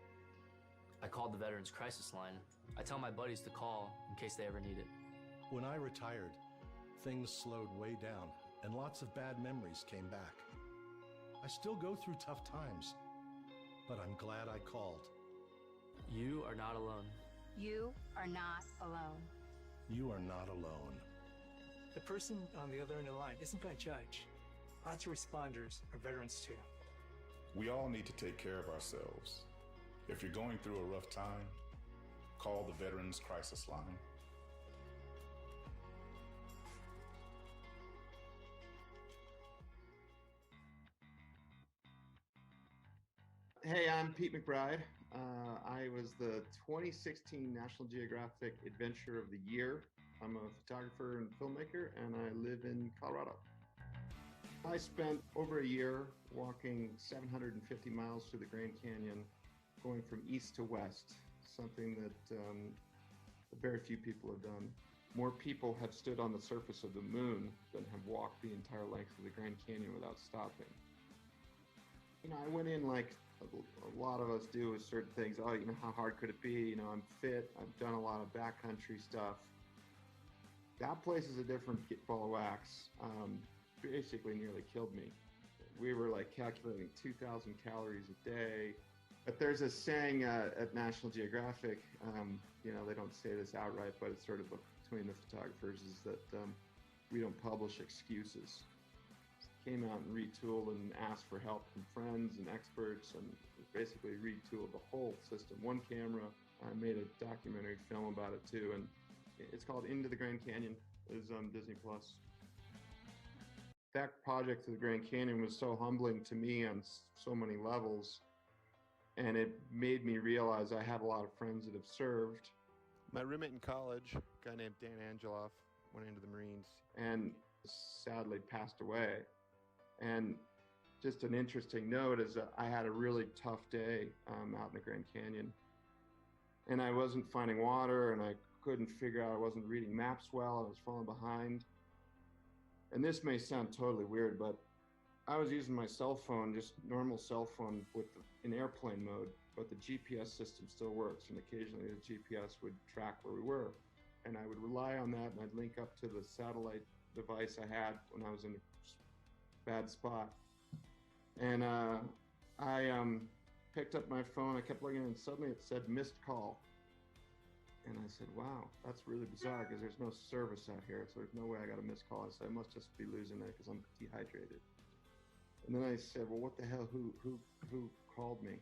I called the Veterans Crisis Line. I tell my buddies to call in case they ever need it. When I retired, things slowed way down and lots of bad memories came back. I still go through tough times, but I'm glad I called. You are not alone. You are not alone. You are not alone. The person on the other end of the line isn't going to judge. Lots of responders are veterans too. We all need to take care of ourselves. If you're going through a rough time, call the Veterans Crisis Line. Hey, I'm Pete McBride. I was the 2016 National Geographic Adventure of the Year. I'm a photographer and filmmaker, and I live in Colorado. I spent over a year walking 750 miles through the Grand Canyon, going from east to west, something that very few people have done. More people have stood on the surface of the moon than have walked the entire length of the Grand Canyon without stopping. You know, I went in like a lot of us do with certain things. Oh, you know, how hard could it be? You know, I'm fit. I've done a lot of backcountry stuff. That place is a different ball of wax. Basically nearly killed me. We were like calculating 2,000 calories a day. But there's a saying at National Geographic, you know, they don't say this outright, but it's sort of between the photographers, is that we don't publish excuses. came out and retooled and asked for help from friends and experts, and basically retooled the whole system. One camera. I made a documentary film about it too, and it's called Into the Grand Canyon. It's on Disney Plus. That project to the Grand Canyon was so humbling to me on so many levels, and it made me realize I had a lot of friends that have served. My roommate in college, a guy named Dan Angeloff, went into the Marines. And sadly passed away. And just an interesting note is that I had a really tough day out in the Grand Canyon. And I wasn't finding water, and I couldn't figure out, I wasn't reading maps well, I was falling behind. And this may sound totally weird, but I was using my cell phone, just normal cell phone in airplane mode, but the GPS system still works, and occasionally the GPS would track where we were. And I would rely on that, and I'd link up to the satellite device I had when I was in a bad spot. And I picked up my phone, I kept looking, and suddenly it said missed call. And I said, wow, that's really bizarre, because there's no service out here, so there's no way I got a missed call. I said, I must just be losing it because I'm dehydrated. And then I said, well, what the hell, who called me?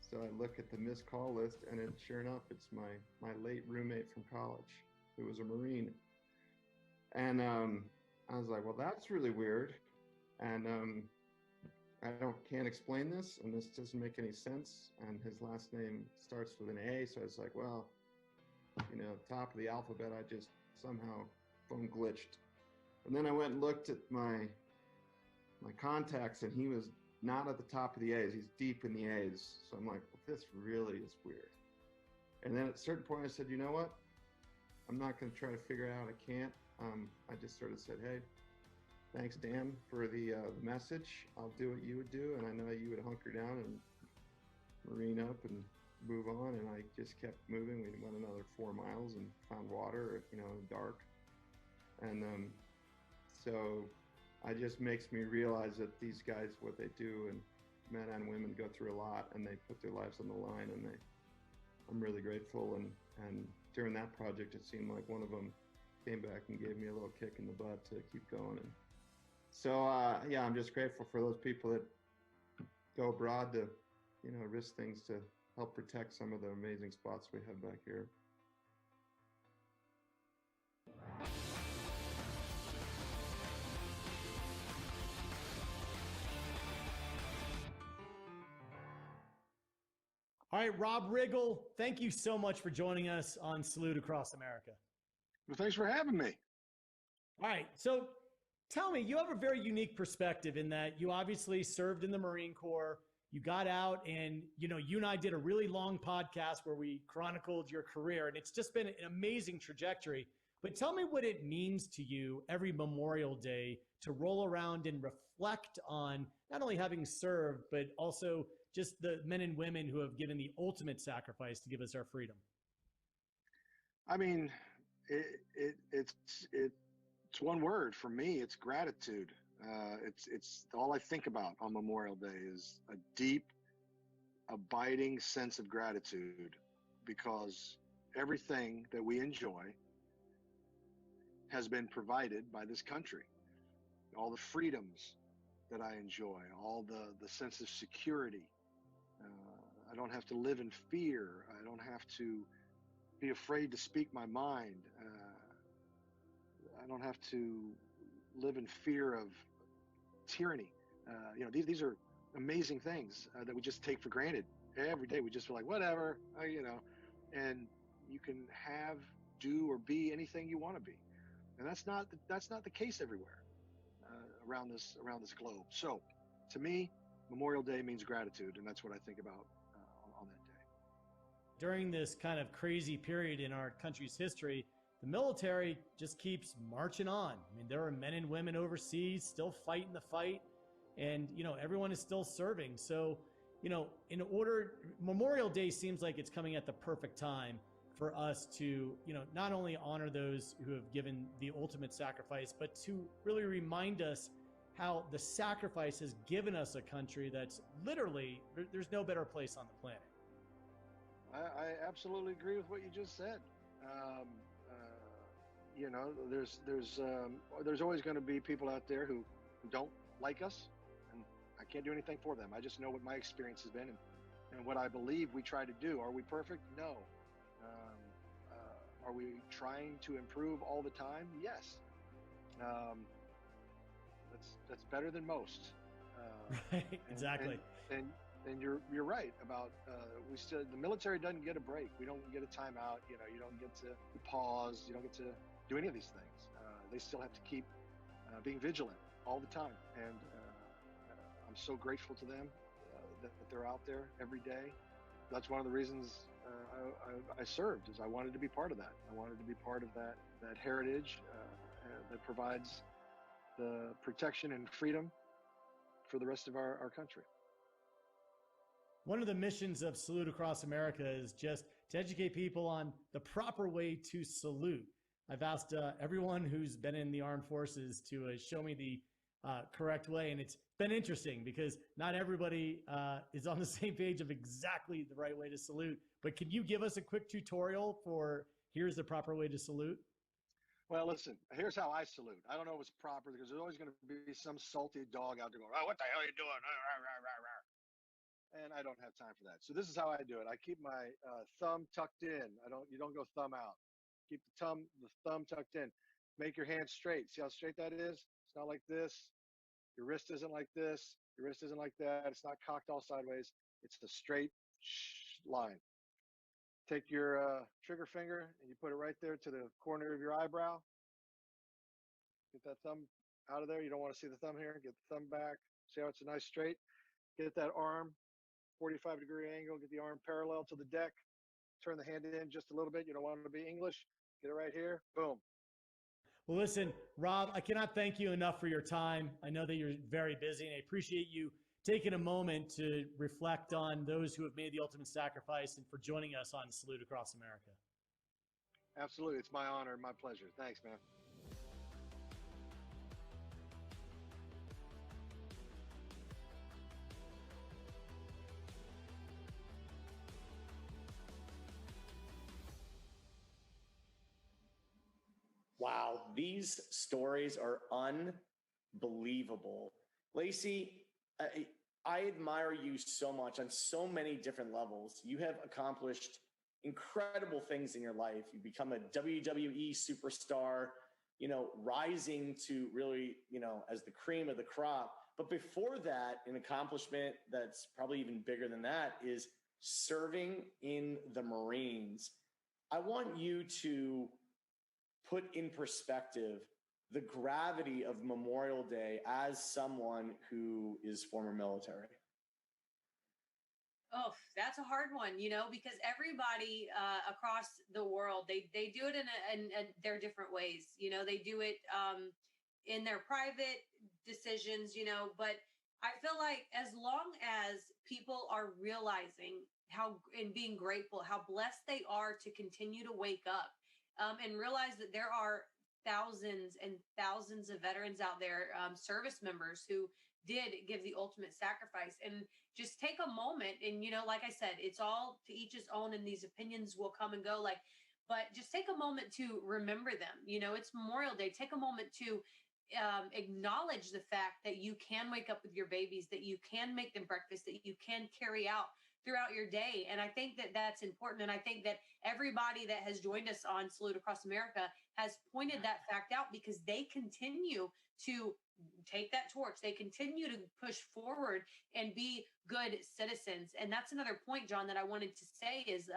So I look at the missed call list, and sure enough, it's my late roommate from college, who was a Marine. And I was like, well, that's really weird. And I can't explain this, and this doesn't make any sense. And his last name starts with an A, so I was like, well, top of the alphabet, I just somehow phone glitched. And then I went and looked at my contacts, and he was not at the top of the A's. He's deep in the A's. So I'm like, well, this really is weird. And then at a certain point, I said, you know what? I'm not going to try to figure it out. I can't. I just sort of said, hey, thanks, Dan, for the message. I'll do what you would do. And I know you would hunker down and marine up and move on. And I just kept moving. We went another 4 miles and found water, in the dark. And so it just makes me realize that these guys, what they do, and men and women go through a lot, and they put their lives on the line, and I'm really grateful. And during that project, it seemed like one of them came back and gave me a little kick in the butt to keep going. And so, yeah, I'm just grateful for those people that go abroad to, risk things to help protect some of the amazing spots we have back here. All right, Rob Riggle, thank you so much for joining us on Salute Across America. Well, thanks for having me. All right, so tell me, you have a very unique perspective in that you obviously served in the Marine Corps. You got out, and you and I did a really long podcast where we chronicled your career, and it's just been an amazing trajectory. But tell me what it means to you every Memorial Day to roll around and reflect on not only having served, but also just the men and women who have given the ultimate sacrifice to give us our freedom. I mean, it's one word for me. It's gratitude. It's all I think about on Memorial Day is a deep, abiding sense of gratitude, because everything that we enjoy has been provided by this country. All the freedoms that I enjoy, all the sense of security. I don't have to live in fear. I don't have to be afraid to speak my mind. I don't have to live in fear of tyranny. These are amazing things that we just take for granted every day. We just feel like whatever, and you can have, do, or be anything you want to be, and that's not the case everywhere around this globe. So, to me, Memorial Day means gratitude, and that's what I think about on that day. During this kind of crazy period in our country's history, the military just keeps marching on. I mean, there are men and women overseas still fighting the fight, and everyone is still serving. So, Memorial Day seems like it's coming at the perfect time for us to, not only honor those who have given the ultimate sacrifice, but to really remind us how the sacrifice has given us a country that's literally, there's no better place on the planet. I absolutely agree with what you just said. There's always going to be people out there who who don't like us, and I can't do anything for them. I just know what my experience has been and what I believe we try to do. Are we perfect? No. Are we trying to improve all the time? Yes. That's better than most. Right, exactly. And you're right about the military doesn't get a break. We don't get a timeout. You don't get to pause. You don't get to do any of these things. They still have to keep being vigilant all the time. And I'm so grateful to them that they're out there every day. That's one of the reasons I served, is I wanted to be part of that. I wanted to be part of that heritage that provides the protection and freedom for the rest of our country. One of the missions of Salute Across America is just to educate people on the proper way to salute. I've asked everyone who's been in the armed forces to show me the correct way, and it's been interesting because not everybody is on the same page of exactly the right way to salute. But can you give us a quick tutorial for here's the proper way to salute? Well, listen, here's how I salute. I don't know if it's proper because there's always going to be some salty dog out there going, "Oh, what the hell are you doing?" And I don't have time for that. So this is how I do it. I keep my thumb tucked in. You don't go thumb out. Keep the thumb tucked in. Make your hand straight. See how straight that is? It's not like this. Your wrist isn't like this. Your wrist isn't like that. It's not cocked all sideways. It's the straight line. Take your trigger finger and you put it right there to the corner of your eyebrow. Get that thumb out of there. You don't want to see the thumb here. Get the thumb back. See how it's a nice straight? Get that arm 45-degree angle. Get the arm parallel to the deck. Turn the hand in just a little bit. You don't want it to be English. Get it right here. Boom. Well, listen, Rob, I cannot thank you enough for your time. I know that you're very busy, and I appreciate you taking a moment to reflect on those who have made the ultimate sacrifice and for joining us on Salute Across America. Absolutely. It's my honor and my pleasure. Thanks, man. Wow, these stories are unbelievable. Lacey, I admire you so much on so many different levels. You have accomplished incredible things in your life. You become a WWE superstar, rising to really, as the cream of the crop. But before that, an accomplishment that's probably even bigger than that is serving in the Marines. I want you to put in perspective the gravity of Memorial Day as someone who is former military. Oh, that's a hard one, because everybody across the world, they do it in their different ways. They do it in their private decisions, but I feel like as long as people are realizing and being grateful, how blessed they are to continue to wake up, and realize that there are thousands and thousands of veterans out there, service members who did give the ultimate sacrifice, and just take a moment. And, like I said, it's all to each his own, and these opinions will come and go, but just take a moment to remember them. It's Memorial Day. Take a moment to acknowledge the fact that you can wake up with your babies, that you can make them breakfast, that you can carry out throughout your day. And I think that that's important. And I think that everybody that has joined us on Salute Across America has pointed that fact out, because they continue to take that torch. They continue to push forward and be good citizens. And that's another point, John, that I wanted to say is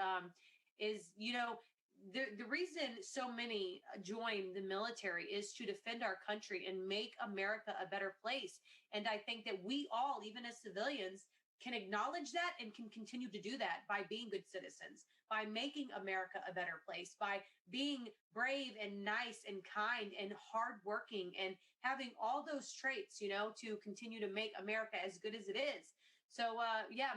the reason so many join the military is to defend our country and make America a better place. And I think that we all, even as civilians, can acknowledge that and can continue to do that by being good citizens, by making America a better place, by being brave and nice and kind and hardworking and having all those traits, to continue to make America as good as it is. So,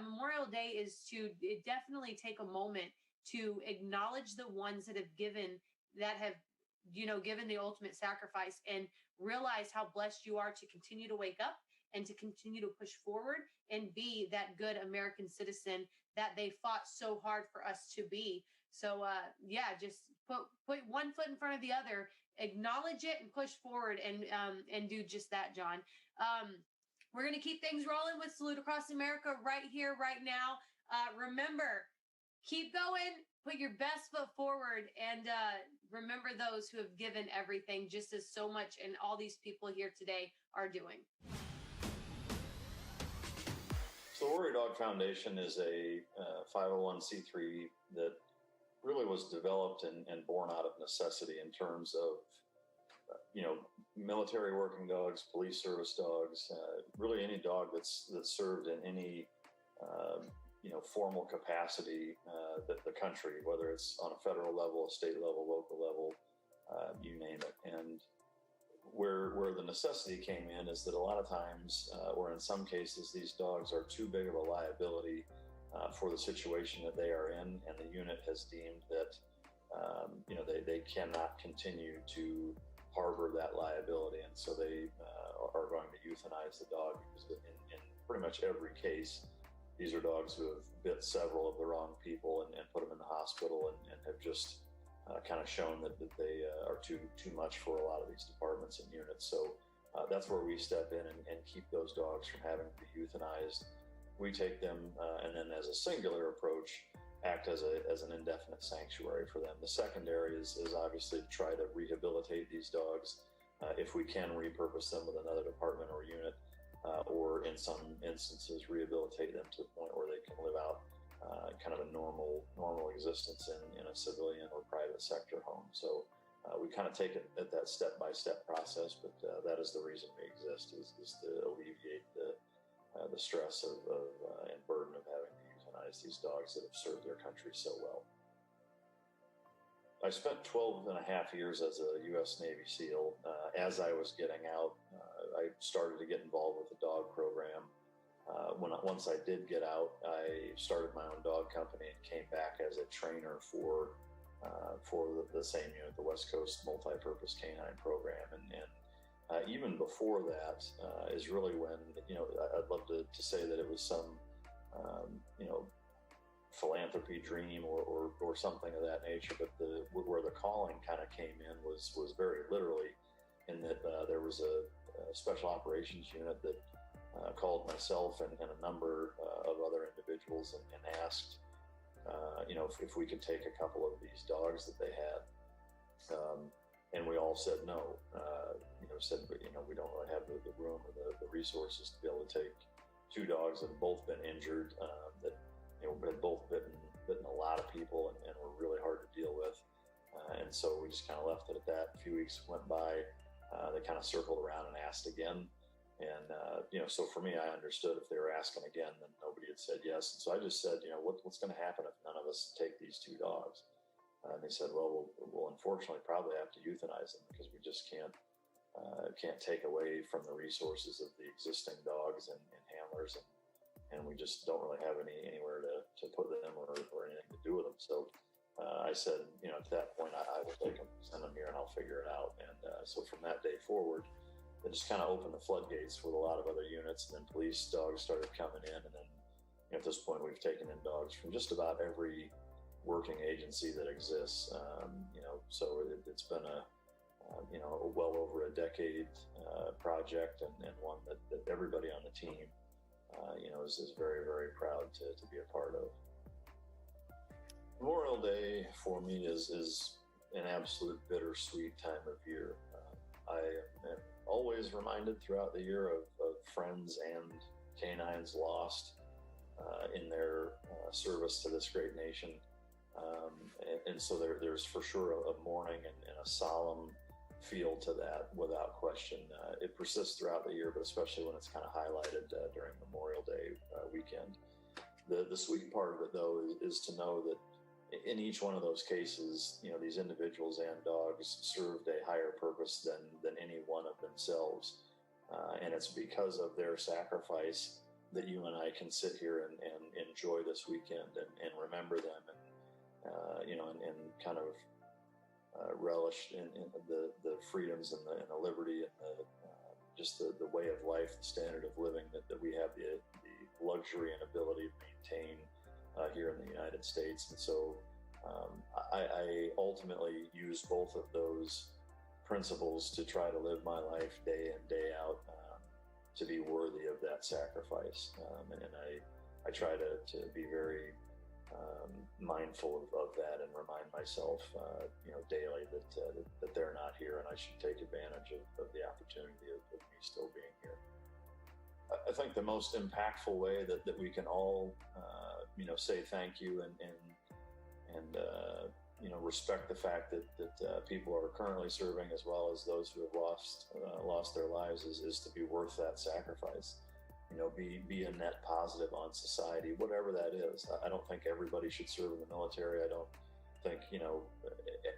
Memorial Day is to definitely take a moment to acknowledge the ones that have given the ultimate sacrifice, and realize how blessed you are to continue to wake up and to continue to push forward and be that good American citizen that they fought so hard for us to be. So, just put one foot in front of the other, acknowledge it and push forward and do just that, John. We're going to keep things rolling with Salute Across America right here, right now. Remember, keep going, put your best foot forward, and remember those who have given everything just as so much, and all these people here today are doing. So Warrior Dog Foundation is a 501c3 that really was developed and born out of necessity in terms of, military working dogs, police service dogs, really any dog that's served in any, formal capacity that the country, whether it's on a federal level, a state level, local level, you name it. And where the necessity came in is that a lot of times, or in some cases, these dogs are too big of a liability for the situation that they are in, and the unit has deemed that they cannot continue to harbor that liability, and so they are going to euthanize the dog, because in pretty much every case, these are dogs who have bit several of the wrong people and put them in the hospital and have just kind of shown that they are too much for a lot of these departments and units. So that's where we step in and keep those dogs from having to be euthanized. We take them and then, as a singular approach, act as an indefinite sanctuary for them. The secondary is obviously to try to rehabilitate these dogs if we can repurpose them with another department or unit, or in some instances rehabilitate them to the point where they can live out kind of a normal existence in a civilian or private sector home. So we kind of take it at that step-by-step process, but that is the reason we exist, is to alleviate the stress and burden of having to euthanize these dogs that have served their country so well. I spent 12 and a half years as a U.S. Navy SEAL. As I was getting out, I started to get involved with the dog program. Once I did get out, I started my own dog company and came back as a trainer for the same unit, the West Coast Multi-Purpose Canine Program. And even before that is really when, I'd love to say that it was some, philanthropy dream or something of that nature, but where the calling kind of came in was very literally, in that there was a special operations unit that called myself and a number of other individuals and asked, if we could take a couple of these dogs that they had. And we all said no, said, we don't really have the room or the resources to be able to take two dogs that have both been injured, that had both bitten a lot of people and were really hard to deal with. And so we just kind of left it at that. A few weeks went by, they kind of circled around and asked again. And, so for me, I understood if they were asking again, then nobody had said yes. And so I just said, what's going to happen if none of us take these two dogs? And they said, well, we'll unfortunately probably have to euthanize them, because we just can't take away from the resources of the existing dogs and handlers. And we just don't really have anywhere to put them or anything to do with them. So I said, at that point, I will take them, send them here, and I'll figure it out. And so from that day forward, it just kind of opened the floodgates with a lot of other units, and then police dogs started coming in. And then at this point, we've taken in dogs from just about every working agency that exists. So it's been a well over a decade project, and one that everybody on the team is very, very proud to be a part of. Memorial Day for me is an absolute bittersweet time of year. I am always reminded throughout the year of friends and canines lost in their service to this great nation. And so there's for sure a mourning and a solemn feel to that, without question. It persists throughout the year, but especially when it's kind of highlighted during Memorial Day weekend. The sweet part of it, though, is to know that in each one of those cases, these individuals and dogs served a higher purpose than any one of themselves. And it's because of their sacrifice that you and I can sit here and enjoy this weekend and remember them and kind of relish in the freedoms and the liberty and just the way of life, the standard of living that we have the luxury and ability to maintain here in the United States. And so I ultimately use both of those principles to try to live my life day in, day out, to be worthy of that sacrifice. And I try to be very mindful of that and remind myself, daily that they're not here and I should take advantage of the opportunity of me still being here. I think the most impactful way that we can all, say thank you and respect the fact that people are currently serving as well as those who have lost their lives is to be worth that sacrifice. Be a net positive on society, whatever that is. I don't think everybody should serve in the military. I don't think,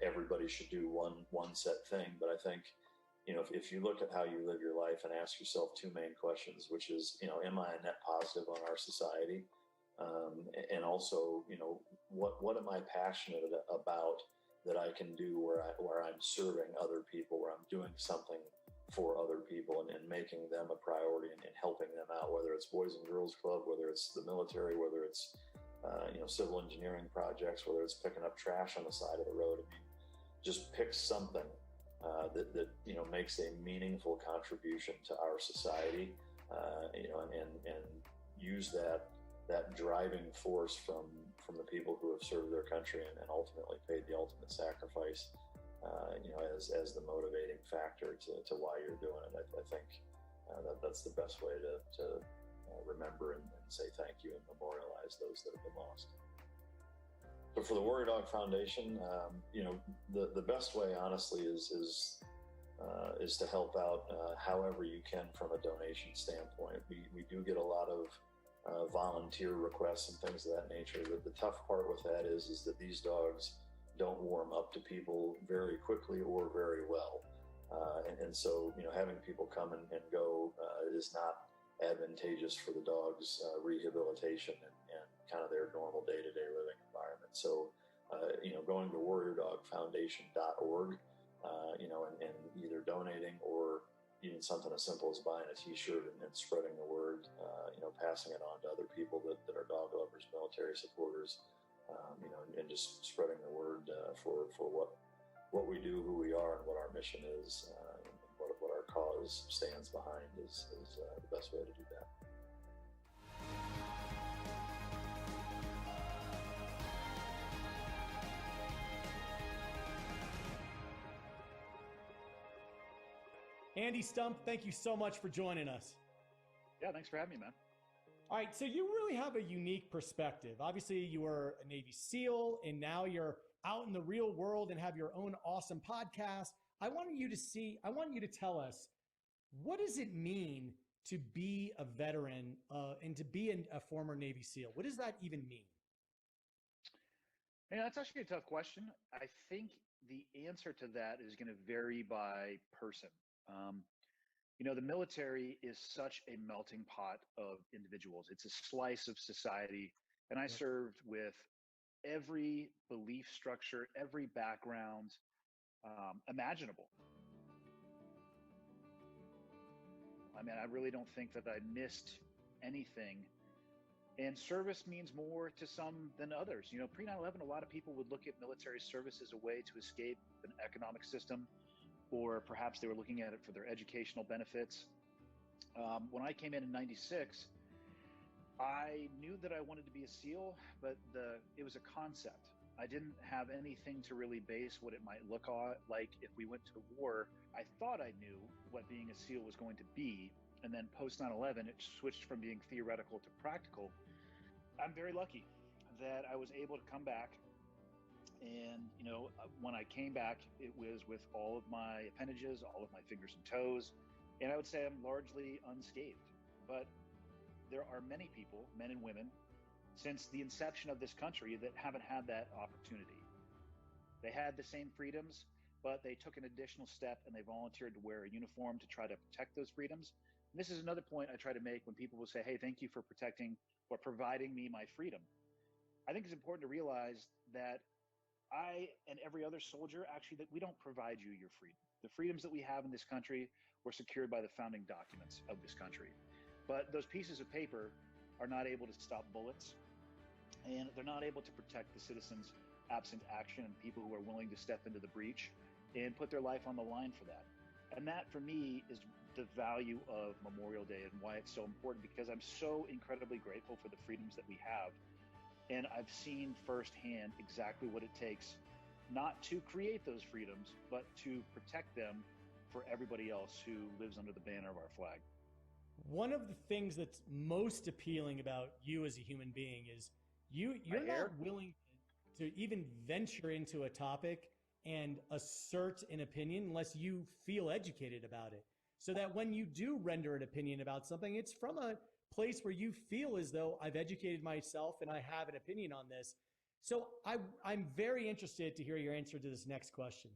everybody should do one set thing, but I think, if you look at how you live your life and ask yourself two main questions, which is, am I a net positive on our society? And also, what am I passionate about that I can do where I'm serving other people, where I'm doing something for other people and making them a priority and helping them out, whether it's Boys and Girls Club, whether it's the military, whether it's, civil engineering projects, whether it's picking up trash on the side of the road. I mean, just pick something that makes a meaningful contribution to our society, and use that driving force from the people who have served their country and ultimately paid the ultimate sacrifice, as the motivating factor to why you're doing it. I think that's the best way to remember and say thank you and memorialize those that have been lost. So for the Warrior Dog Foundation, the best way, honestly, is to help out however you can from a donation standpoint. We do get a lot of volunteer requests and things of that nature. The tough part with that is that these dogs don't warm up to people very quickly or very well. And so, having people come and go is not advantageous for the dog's rehabilitation and kind of their normal day-to-day living environment. So, going to warriordogfoundation.org, and either donating or even something as simple as buying a t-shirt and spreading the word, passing it on to other people that are dog lovers, military supporters, and just spreading the word for what we do, who we are, and what our mission is, and what our cause stands behind is the best way to do that. Andy Stumpf, thank you so much for joining us. Yeah, thanks for having me, man. All right, so you really have a unique perspective. Obviously, you were a Navy SEAL, and now you're out in the real world and have your own awesome podcast. I want you to tell us, what does it mean to be a veteran and to be a former Navy SEAL? What does that even mean? Yeah, that's actually a tough question. I think the answer to that is going to vary by person. The military is such a melting pot of individuals. It's a slice of society. And I served with every belief structure, every background imaginable. I mean, I really don't think that I missed anything. And service means more to some than others. Pre 9/11, a lot of people would look at military service as a way to escape an economic system, or perhaps they were looking at it for their educational benefits. When I came in 96, I knew that I wanted to be a SEAL, but it was a concept. I didn't have anything to really base what it might look like if we went to war. I thought I knew what being a SEAL was going to be, and then post 9/11, it switched from being theoretical to practical. I'm very lucky that I was able to come back. And, when I came back, it was with all of my appendages, all of my fingers and toes. And I would say I'm largely unscathed. But there are many people, men and women, since the inception of this country that haven't had that opportunity. They had the same freedoms, but they took an additional step and they volunteered to wear a uniform to try to protect those freedoms. And this is another point I try to make when people will say, hey, thank you for protecting or providing me my freedom. I think it's important to realize that I and every other soldier, actually, that we don't provide you your freedom. The freedoms that we have in this country were secured by the founding documents of this country. But those pieces of paper are not able to stop bullets, and they're not able to protect the citizens absent action and people who are willing to step into the breach and put their life on the line for that. And that, for me, is the value of Memorial Day and why it's so important, because I'm so incredibly grateful for the freedoms that we have. And I've seen firsthand exactly what it takes not to create those freedoms, but to protect them for everybody else who lives under the banner of our flag. One of the things that's most appealing about you as a human being is you're not willing to even venture into a topic and assert an opinion unless you feel educated about it. So that when you do render an opinion about something, it's from a place where you feel as though I've educated myself and I have an opinion on this. So I'm very interested to hear your answer to this next question.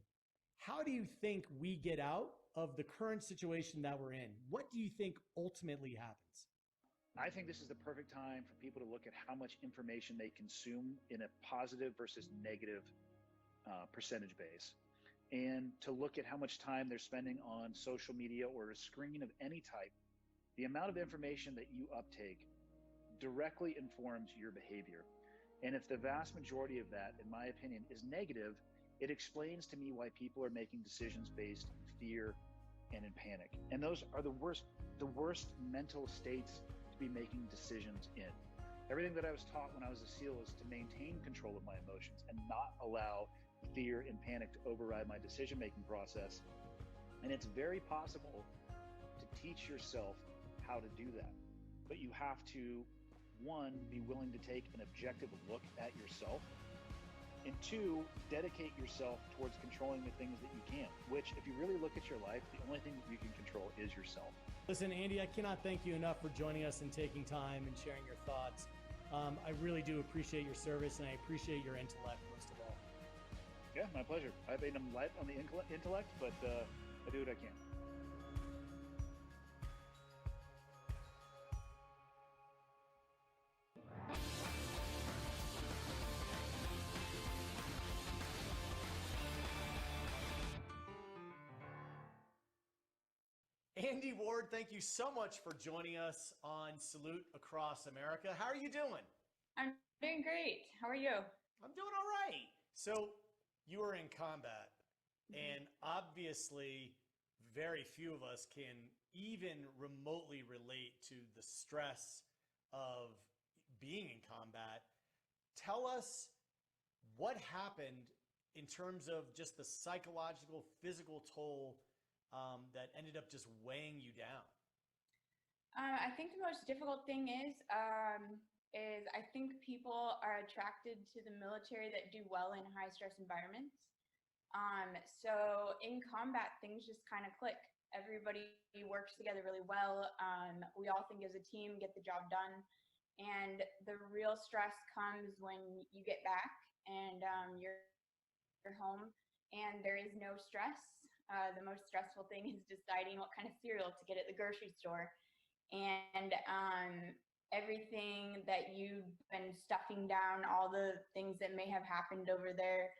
How do you think we get out of the current situation that we're in? What do you think ultimately happens? I think this is the perfect time for people to look at how much information they consume in a positive versus negative percentage base, and to look at how much time they're spending on social media or a screen of any type. The amount of information that you uptake directly informs your behavior. And if the vast majority of that, in my opinion, is negative, it explains to me why people are making decisions based in fear and in panic. And those are the worst mental states to be making decisions in. Everything that I was taught when I was a SEAL is to maintain control of my emotions and not allow fear and panic to override my decision-making process. And it's very possible to teach yourself how to do that. But you have to, one, be willing to take an objective look at yourself, and two, dedicate yourself towards controlling the things that you can, which, if you really look at your life, the only thing that you can control is yourself. Listen, Andy, I cannot thank you enough for joining us and taking time and sharing your thoughts. I really do appreciate your service, and I appreciate your intellect most of all. Yeah, my pleasure. I've made them light on the intellect, but I do what I can. Andy Ward, thank you so much for joining us on Salute Across America. How are you doing? I'm doing great. How are you? I'm doing all right. So you were in combat, and obviously very few of us can even remotely relate to the stress of being in combat. Tell us what happened in terms of just the psychological, physical toll that ended up just weighing you down. I think the most difficult thing is I think people are attracted to the military that do well in high stress environments. So in combat, things just kind of click. Everybody works together really well. We all think as a team, get the job done. And the real stress comes when you get back and you're home and there is no stress. The most stressful thing is deciding what kind of cereal to get at the grocery store. And everything that you've been stuffing down, all the things that may have happened over there,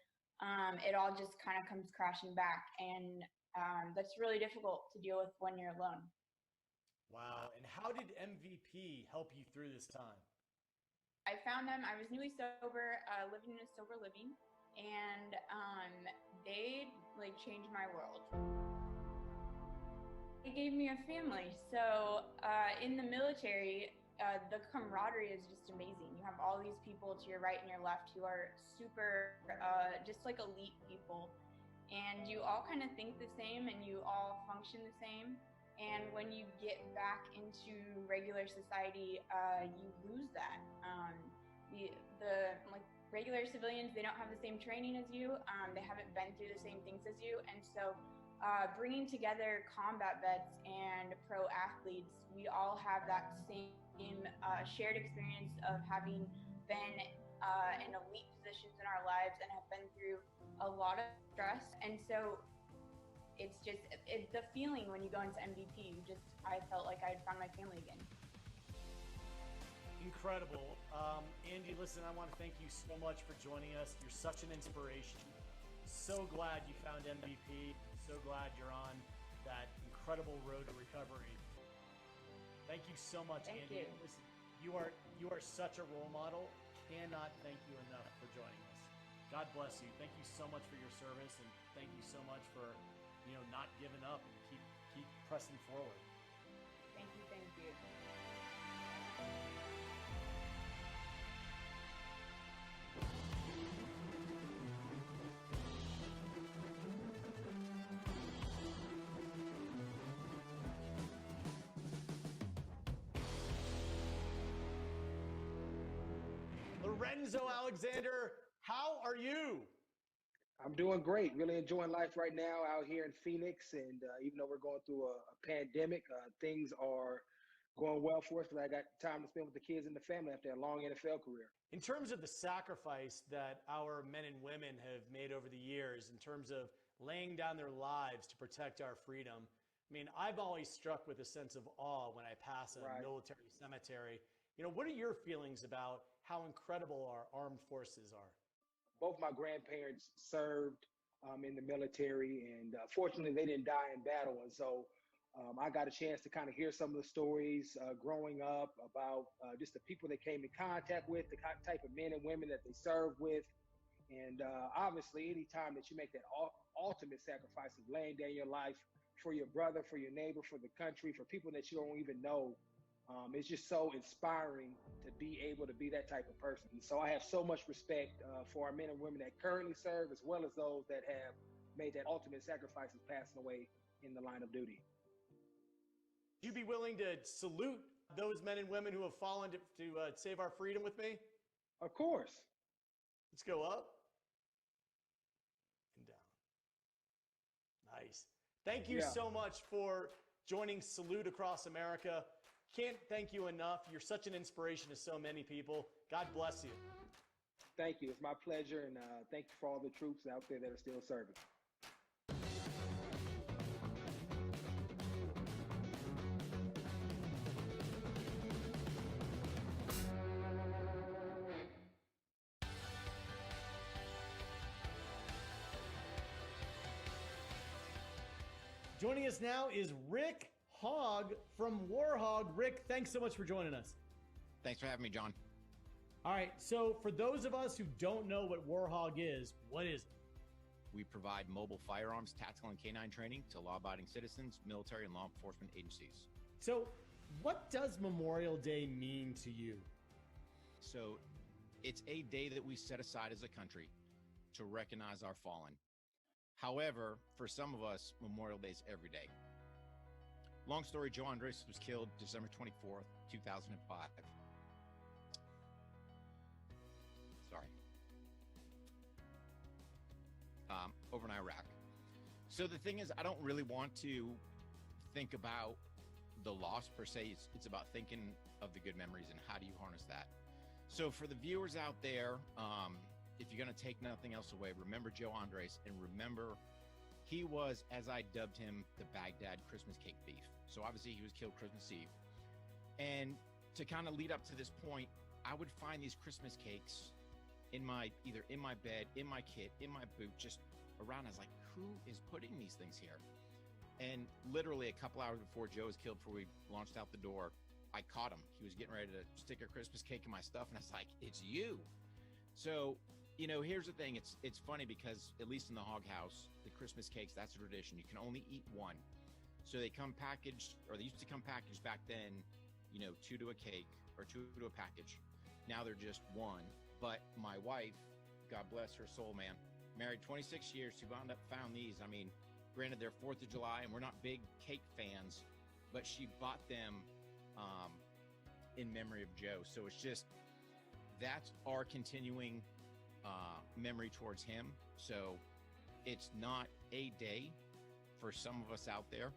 it all just kind of comes crashing back. And that's really difficult to deal with when you're alone. Wow. And how did MVP help you through this time? I found them. I was newly sober, living in a sober living, and they like changed my world. They gave me a family. So in the military, the camaraderie is just amazing. You have all these people to your right and your left who are super, just like elite people. And you all kind of think the same and you all function the same. And when you get back into regular society, you lose that. The like regular civilians, they don't have the same training as you. They haven't been through the same things as you. And so bringing together combat vets and pro athletes, we all have that same shared experience of having been in elite positions in our lives and have been through a lot of stress. And so it's the feeling when you go into MVP, I felt like I had found my family again. Incredible. Andy, listen, I want to thank you so much for joining us. You're such an inspiration. So glad you found MVP. So glad you're on that incredible road to recovery. Thank you so much, Thank Andy. you. Listen, you are such a role model. Cannot thank you enough for joining us. God bless you. Thank you so much for your service, and thank you so much for, not giving up and keep pressing forward. Thank you. Thank you. Lorenzo Alexander, how are you? I'm doing great. Really enjoying life right now out here in Phoenix. And even though we're going through a pandemic, things are going well for us because I got time to spend with the kids and the family after a long NFL career. In terms of the sacrifice that our men and women have made over the years, in terms of laying down their lives to protect our freedom, I mean, I've always struck with a sense of awe when I pass a military cemetery. What are your feelings about how incredible our armed forces are? Both my grandparents served in the military, and fortunately they didn't die in battle. And so I got a chance to kind of hear some of the stories growing up about just the people they came in contact with, the type of men and women that they served with. And obviously, anytime that you make that ultimate sacrifice of laying down your life for your brother, for your neighbor, for the country, for people that you don't even know, it's just so inspiring to be able to be that type of person. So I have so much respect for our men and women that currently serve, as well as those that have made that ultimate sacrifice of passing away in the line of duty. Would you be willing to salute those men and women who have fallen to save our freedom with me? Of course. Let's go up and down. Nice. Thank you so much for joining Salute Across America. Can't thank you enough. You're such an inspiration to so many people. God bless you. Thank you. It's my pleasure, and thank you for all the troops out there that are still serving. Joining us now is Rick Hogg from Warhog. Rick, thanks so much for joining us. Thanks for having me, John. All right, so for those of us who don't know what Warhog is, what is it? We provide mobile firearms, tactical, and canine training to law-abiding citizens, military, and law enforcement agencies. So what does Memorial Day mean to you? So it's a day that we set aside as a country to recognize our fallen. However, for some of us, Memorial Day is every day. Long story, Joe Andres was killed December 24th, 2005. Sorry. Over in Iraq. So the thing is, I don't really want to think about the loss per se. It's about thinking of the good memories and how do you harness that. So for the viewers out there, if you're going to take nothing else away, remember Joe Andres, and remember he was, as I dubbed him, the Baghdad Christmas cake thief. So obviously he was killed Christmas Eve. And to kind of lead up to this point, I would find these Christmas cakes either in my bed, in my kit, in my boot, just around. I was like, who is putting these things here? And literally a couple hours before Joe was killed, before we launched out the door, I caught him. He was getting ready to stick a Christmas cake in my stuff, and I was like, it's you. So, here's the thing. It's funny because, at least in the Hogg house, the Christmas cakes, that's a tradition. You can only eat one. So they come packaged, or they used to come packaged back then, 2 to a cake or 2 to a package. Now they're just one. But my wife, God bless her soul, man, married 26 years, she found these. I mean, granted, they're 4th of July, and we're not big cake fans, but she bought them in memory of Joe. So it's just, that's our continuing memory towards him. So it's not a day for some of us out there.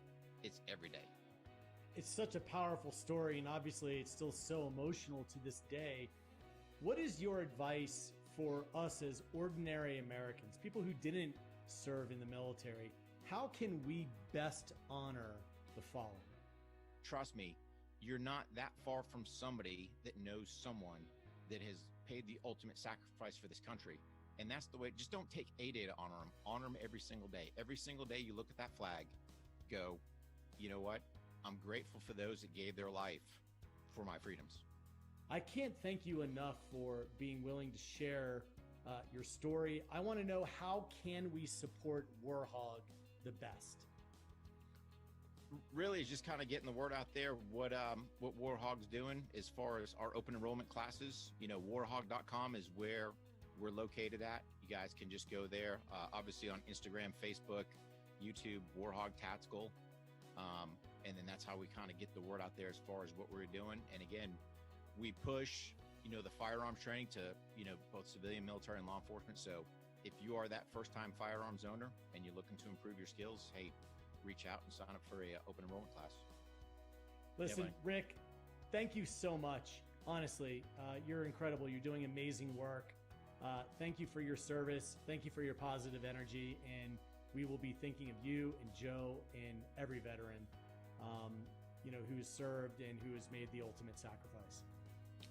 It's every day. It's such a powerful story, and obviously it's still so emotional to this day. What is your advice for us as ordinary Americans, people who didn't serve in the military? How can we best honor the fallen? Trust me, you're not that far from somebody that knows someone that has paid the ultimate sacrifice for this country. And that's the way. Just don't take a day to honor them. Honor them every single day. Every single day you look at that flag, go, you know what? I'm grateful for those that gave their life for my freedoms. I can't thank you enough for being willing to share your story. I want to know, how can we support Warhog the best? Really, is just kind of getting the word out there what Warhog's doing as far as our open enrollment classes. Warhog.com is where we're located at. You guys can just go there. Obviously on Instagram, Facebook, YouTube, Warhog Tactical. And then that's how we kind of get the word out there as far as what we're doing. And again, we push, the firearms training to, both civilian, military, and law enforcement. So if you are that first-time firearms owner and you're looking to improve your skills, hey, reach out and sign up for a open enrollment class. Listen, Rick, thank you so much. Honestly, you're incredible. You're doing amazing work. Thank you for your service. Thank you for your positive energy. And we will be thinking of you and Joe and every veteran, who's served and who has made the ultimate sacrifice.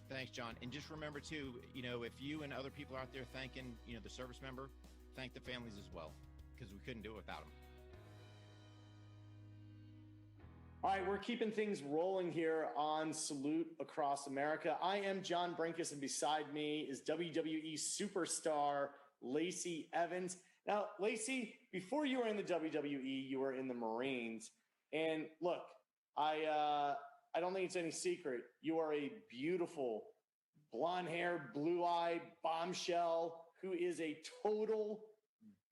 Thanks, John. And just remember too, if you and other people out there thanking, the service member, thank the families as well, because we couldn't do it without them. All right, we're keeping things rolling here on Salute Across America. I am John Brenkus, and beside me is WWE superstar Lacey Evans. Now, Lacey, before you were in the WWE, you were in the Marines. And look, I don't think it's any secret. You are a beautiful, blonde-haired, blue-eyed bombshell who is a total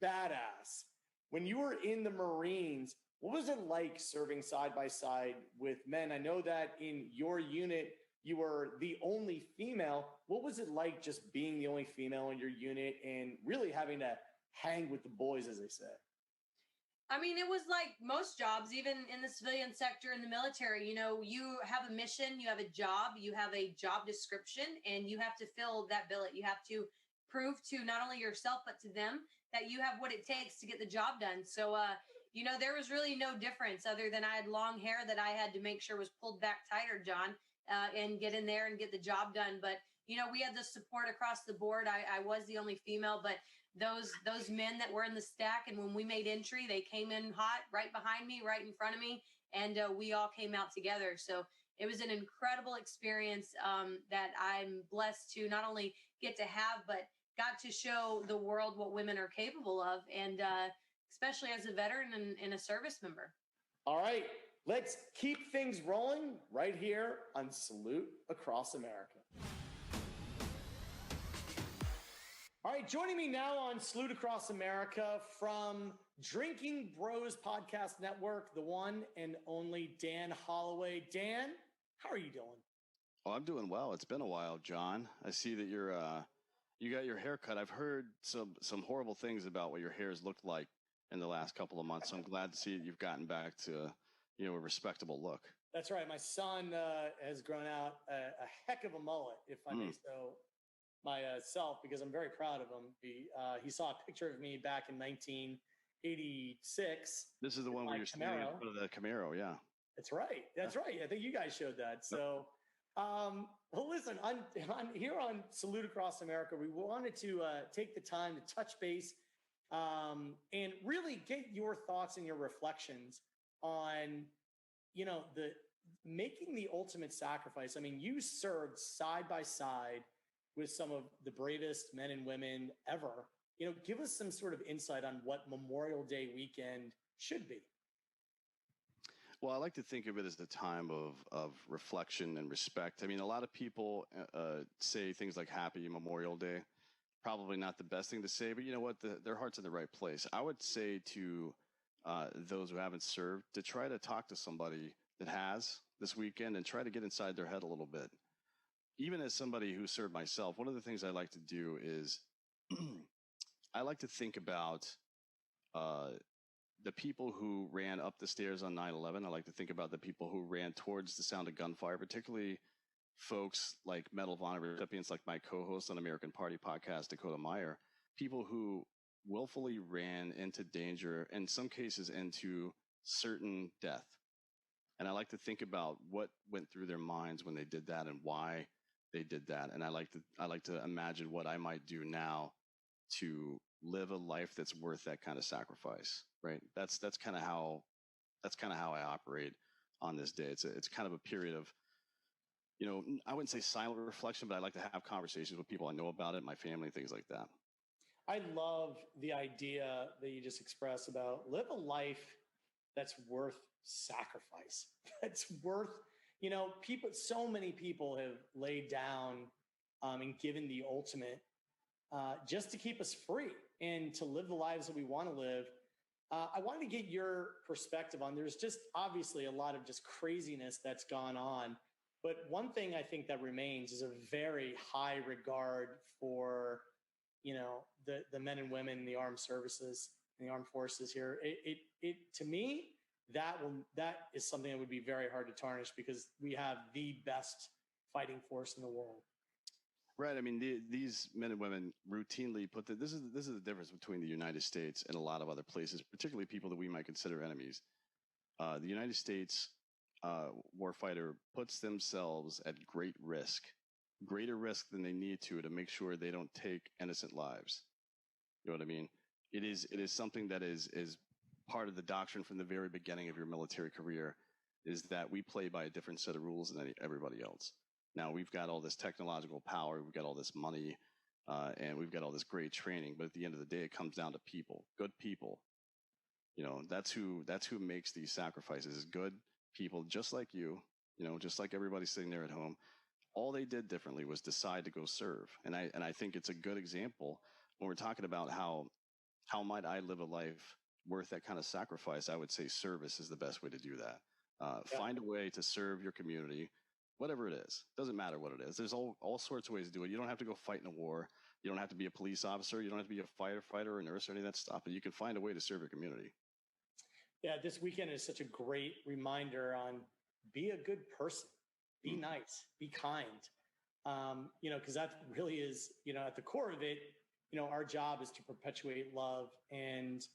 badass. When you were in the Marines, what was it like serving side by side with men? I know that in your unit, you were the only female. What was it like just being the only female in your unit and really having to hang with the boys, as they say? I mean, it was like most jobs, even in the civilian sector, in the military. You have a mission, you have a job, you have a job description, and you have to fill that billet. You have to prove to not only yourself, but to them that you have what it takes to get the job done. So, there was really no difference other than I had long hair that I had to make sure was pulled back tighter, John, and get in there and get the job done. But, we had the support across the board. I was the only female, but those men that were in the stack, and when we made entry, they came in hot right behind me, right in front of me, and we all came out together. So it was an incredible experience that I'm blessed to not only get to have, but got to show the world what women are capable of, and especially as a veteran and a service member. All right, let's keep things rolling right here on Salute Across America. All right, joining me now on Salute Across America from Drinking Bros Podcast Network, the one and only Dan Holloway. Dan, how are you doing? Oh, I'm doing well. It's been a while, John. I see that you got your hair cut. I've heard some horrible things about what your hair's looked like in the last couple of months. So I'm glad to see that you've gotten back to, a respectable look. That's right. My son has grown out a heck of a mullet, if I may so myself, because I'm very proud of him. He saw a picture of me back in 1986. This is the one where you're standing in front of the Camaro, yeah. That's right. That's right. I think you guys showed that. So, well, listen, on here on Salute Across America, we wanted to take the time to touch base and really get your thoughts and your reflections on, the making the ultimate sacrifice. I mean, you served side by side with some of the bravest men and women ever. Give us some sort of insight on what Memorial Day weekend should be. Well, I like to think of it as the time of reflection and respect. I mean, a lot of people say things like Happy Memorial Day. Probably not the best thing to say, but you know what? Their heart's in the right place. I would say to those who haven't served to try to talk to somebody that has this weekend and try to get inside their head a little bit. Even as somebody who served myself, one of the things I like to do is I like to think about the people who ran up the stairs on 9/11. I like to think about the people who ran towards the sound of gunfire, particularly folks like Medal of Honor recipients like my co-host on American Party podcast, Dakota Meyer, people who willfully ran into danger, in some cases into certain death. And I like to think about what went through their minds when they did that and why they did that. And I like to imagine what I might do now to live a life that's worth that kind of sacrifice, right? That's kind of how I operate on this day. It's kind of a period of, I wouldn't say silent reflection, but I like to have conversations with people I know about it, my family, things like that. I love the idea that you just expressed about live a life that's worth sacrifice. That's worth, people, so many people have laid down and given the ultimate just to keep us free and to live the lives that we want to live. I wanted to get your perspective on, there's just obviously a lot of just craziness that's gone on. But one thing I think that remains is a very high regard for, the men and women in the armed services, and the armed forces here. It to me, that is something that would be very hard to tarnish because we have the best fighting force in the world. Right. I mean, these men and women routinely put this is the difference between the United States and a lot of other places, particularly people that we might consider enemies. The United States warfighter puts themselves at great risk, greater risk than they need to make sure they don't take innocent lives. You know what I mean? It is something that is part of the doctrine from the very beginning of your military career, is that we play by a different set of rules than everybody else. Now, we've got all this technological power, we've got all this money, and we've got all this great training. But at the end of the day, it comes down to people, good people. That's who makes these sacrifices, good people, just like you, just like everybody sitting there at home. All they did differently was decide to go serve. And I think it's a good example when we're talking about how might I live a life worth that kind of sacrifice. I would say service is the best way to do that. Find a way to serve your community. Whatever it is, doesn't matter what it is. There's all sorts of ways to do it. You don't have to go fight in a war. You don't have to be a police officer. You don't have to be a firefighter or a nurse or any of that stuff, but you can find a way to serve your community. Yeah, this weekend is such a great reminder on be a good person, be nice, be kind. Because that really is, at the core of it, our job is to perpetuate love. And,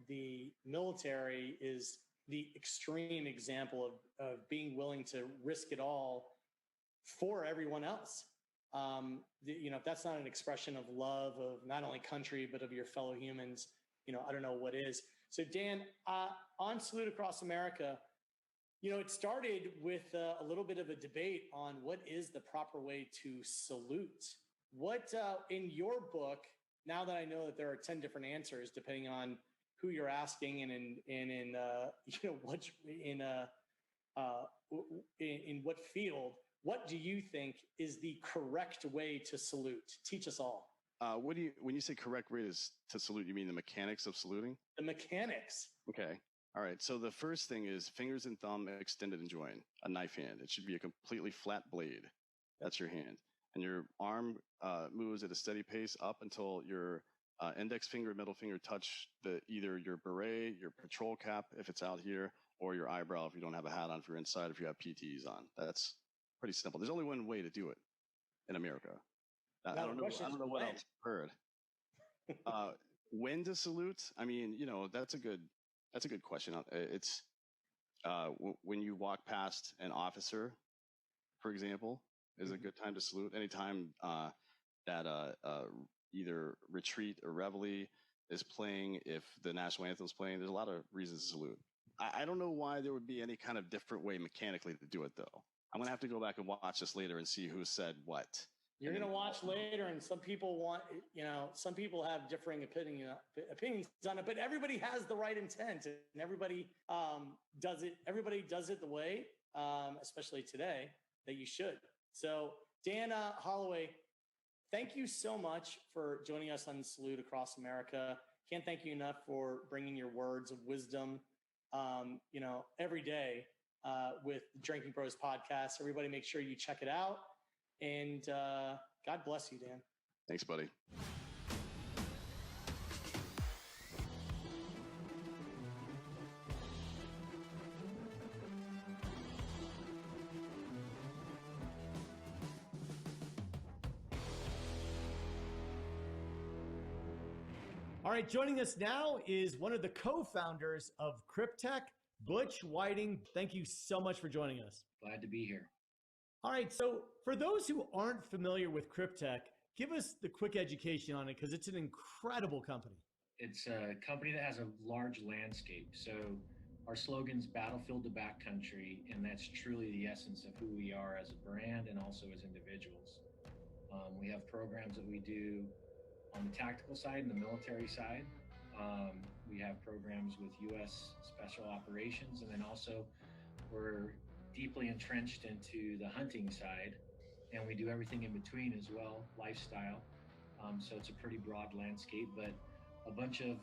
the military is the extreme example of being willing to risk it all for everyone else. If that's not an expression of love of not only country, but of your fellow humans, I don't know what is. So Dan, on Salute Across America, it started with a little bit of a debate on what is the proper way to salute. What, in your book, now that I know that there are 10 different answers, depending on who you're asking and in what field, what do you think is the correct way to salute? Teach us all. When you say correct way to salute, you mean the mechanics of saluting? The mechanics. Okay. All right. So the first thing is fingers and thumb extended and joined, a knife hand. It should be a completely flat blade. That's your hand. And your arm moves at a steady pace up until your index finger, middle finger touch either your beret, your patrol cap, if it's out here, or your eyebrow if you don't have a hat on, if you're inside, if you have PTs on. That's pretty simple. There's only one way to do it in America. I don't know what else you've heard. When to salute? I mean, that's a good question. It's when you walk past an officer, for example, is a good time to salute. Anytime that either retreat or reveille is playing, if the national anthem is playing, there's a lot of reasons to salute. I don't know why there would be any kind of different way mechanically to do it, though. I'm going to have to go back and watch this later and see who said what. You're going to watch later, and some people some people have differing opinions on it, but everybody has the right intent, and everybody does it. Everybody does it the way, especially today, that you should. So, Dan Holloway, thank you so much for joining us on Salute Across America. Can't thank you enough for bringing your words of wisdom, every day with the Drinking Bros podcast. Everybody make sure you check it out. And God bless you, Dan. Thanks, buddy. All right, joining us now is one of the co-founders of Cryptech, Butch Whiting. Thank you so much for joining us. Glad to be here. All right, so for those who aren't familiar with Cryptech, give us the quick education on it because it's an incredible company. It's a company that has a large landscape. So our slogan's battlefield to backcountry, and that's truly the essence of who we are as a brand and also as individuals. We have programs that we do on the tactical side and the military side. We have programs with U.S. Special Operations, and then also we're deeply entrenched into the hunting side, and we do everything in between as well, lifestyle. So it's a pretty broad landscape, but a bunch of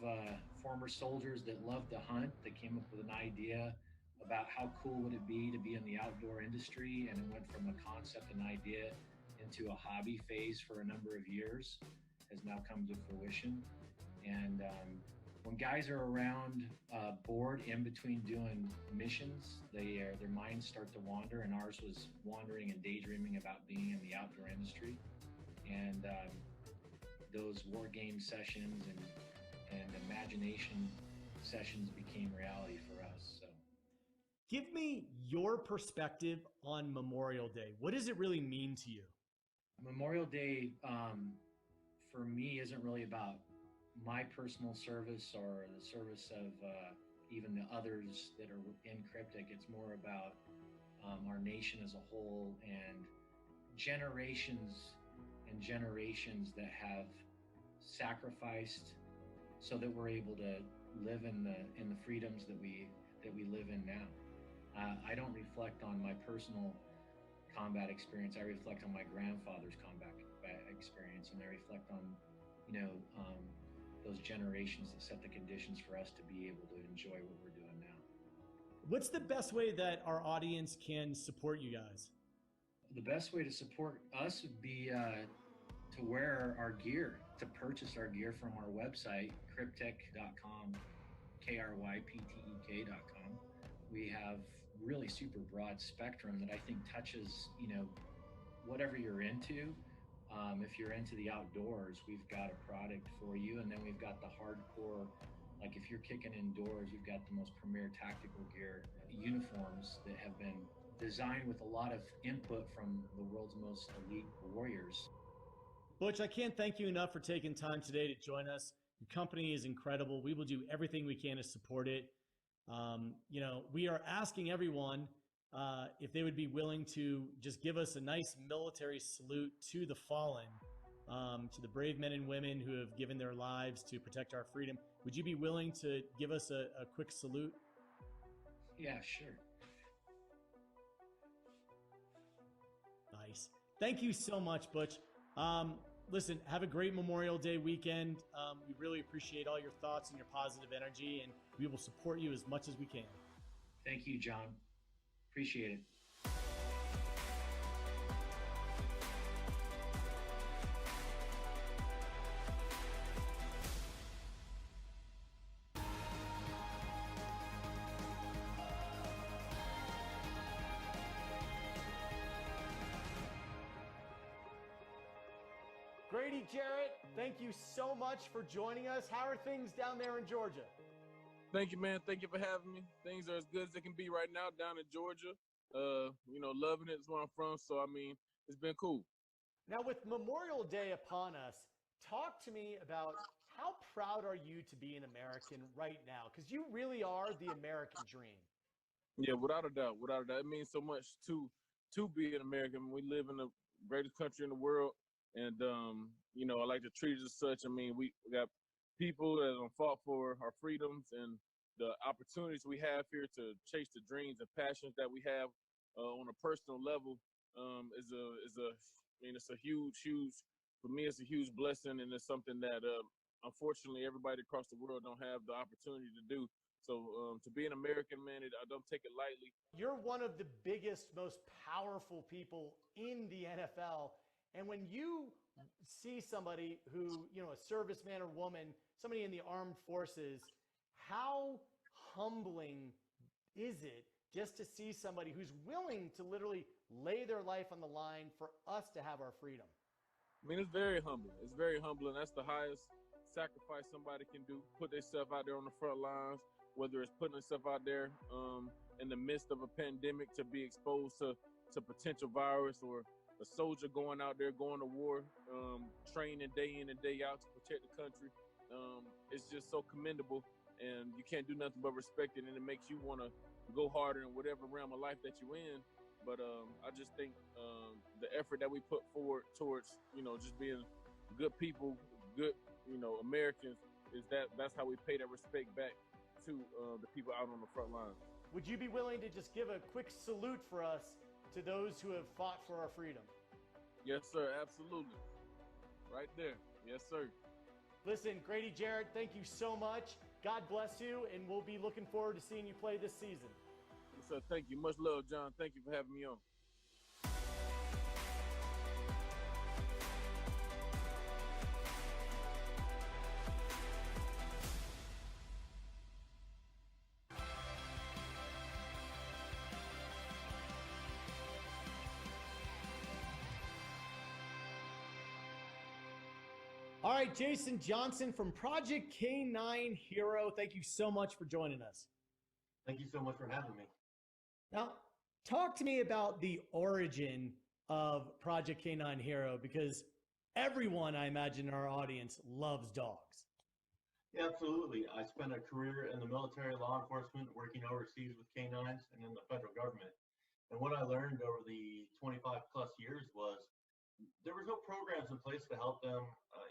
former soldiers that love to hunt that came up with an idea about how cool would it be to be in the outdoor industry, and it went from a concept and idea into a hobby phase for a number of years, has now come to fruition. And when guys are around bored in between doing missions, their minds start to wander, and ours was wandering and daydreaming about being in the outdoor industry. And those war game sessions and imagination sessions became reality for us. So, give me your perspective on Memorial Day. What does it really mean to you? Memorial Day, for me, isn't really about my personal service or the service of even the others that are in Cryptic. It's more about our nation as a whole, and generations and generations that have sacrificed so that we're able to live in the freedoms that we live in now. I don't reflect on my personal combat experience. I reflect on my grandfather's combat experience, and I reflect on, those generations that set the conditions for us to be able to enjoy what we're doing now. What's the best way that our audience can support you guys? The best way to support us would be to wear our gear, to purchase our gear from our website, cryptek.com, KRYPTEK.com. We have really super broad spectrum that I think touches, whatever you're into. If you're into the outdoors, we've got a product for you. And then we've got the hardcore, like if you're kicking indoors, we've got the most premier tactical gear, uniforms that have been designed with a lot of input from the world's most elite warriors. Butch, I can't thank you enough for taking time today to join us. Your company is incredible. We will do everything we can to support it. We are asking everyone if they would be willing to just give us a nice military salute to the fallen, to the brave men and women who have given their lives to protect our freedom. Would you be willing to give us a quick salute? Yeah, sure. Nice. Thank you so much, Butch. Listen, have a great Memorial Day weekend. We really appreciate all your thoughts and your positive energy, and we will support you as much as we can. Thank you, John. Appreciate it. Grady Jarrett, thank you so much for joining us. How are things down there in Georgia? Thank you, man. Thank you for having me. Things are as good as they can be right now down in Georgia. Loving it. It's where I'm from. So, it's been cool. Now, with Memorial Day upon us, talk to me about how proud are you to be an American right now? Because you really are the American dream. Yeah, without a doubt. Without a doubt. It means so much to be an American. We live in the greatest country in the world. And, I like to treat it as such. We got people that have fought for our freedoms and the opportunities we have here to chase the dreams and passions that we have on a personal level it's a huge, for me, it's a huge blessing, and it's something that unfortunately everybody across the world don't have the opportunity to do. So to be an American, man, I don't take it lightly. You're one of the biggest, most powerful people in the NFL. And when you see somebody who, a serviceman or woman, somebody in the armed forces, how humbling is it just to see somebody who's willing to literally lay their life on the line for us to have our freedom? It's very humbling. It's very humbling. That's the highest sacrifice somebody can do, put themselves out there on the front lines, whether it's putting themselves out there in the midst of a pandemic to be exposed to potential virus, or a soldier going out there, going to war, training day in and day out to protect the country. It's just so commendable, and you can't do nothing but respect it, and it makes you want to go harder in whatever realm of life that you're in. But I just think the effort that we put forward towards, just being good people, good, Americans, that's how we pay that respect back to the people out on the front lines. Would you be willing to just give a quick salute for us to those who have fought for our freedom? Yes, sir. Absolutely. Right there. Yes, sir. Listen, Grady Jarrett, thank you so much. God bless you, and we'll be looking forward to seeing you play this season. Yes, sir. Thank you. Much love, John. Thank you for having me on. All right, Jason Johnson from Project K9 Hero, thank you so much for joining us. Thank you so much for having me. Now, talk to me about the origin of Project K9 Hero, because everyone, I imagine, in our audience loves dogs. Yeah, absolutely. I spent a career in the military, law enforcement, working overseas with canines and in the federal government. And what I learned over the 25 plus years was there was no programs in place to help them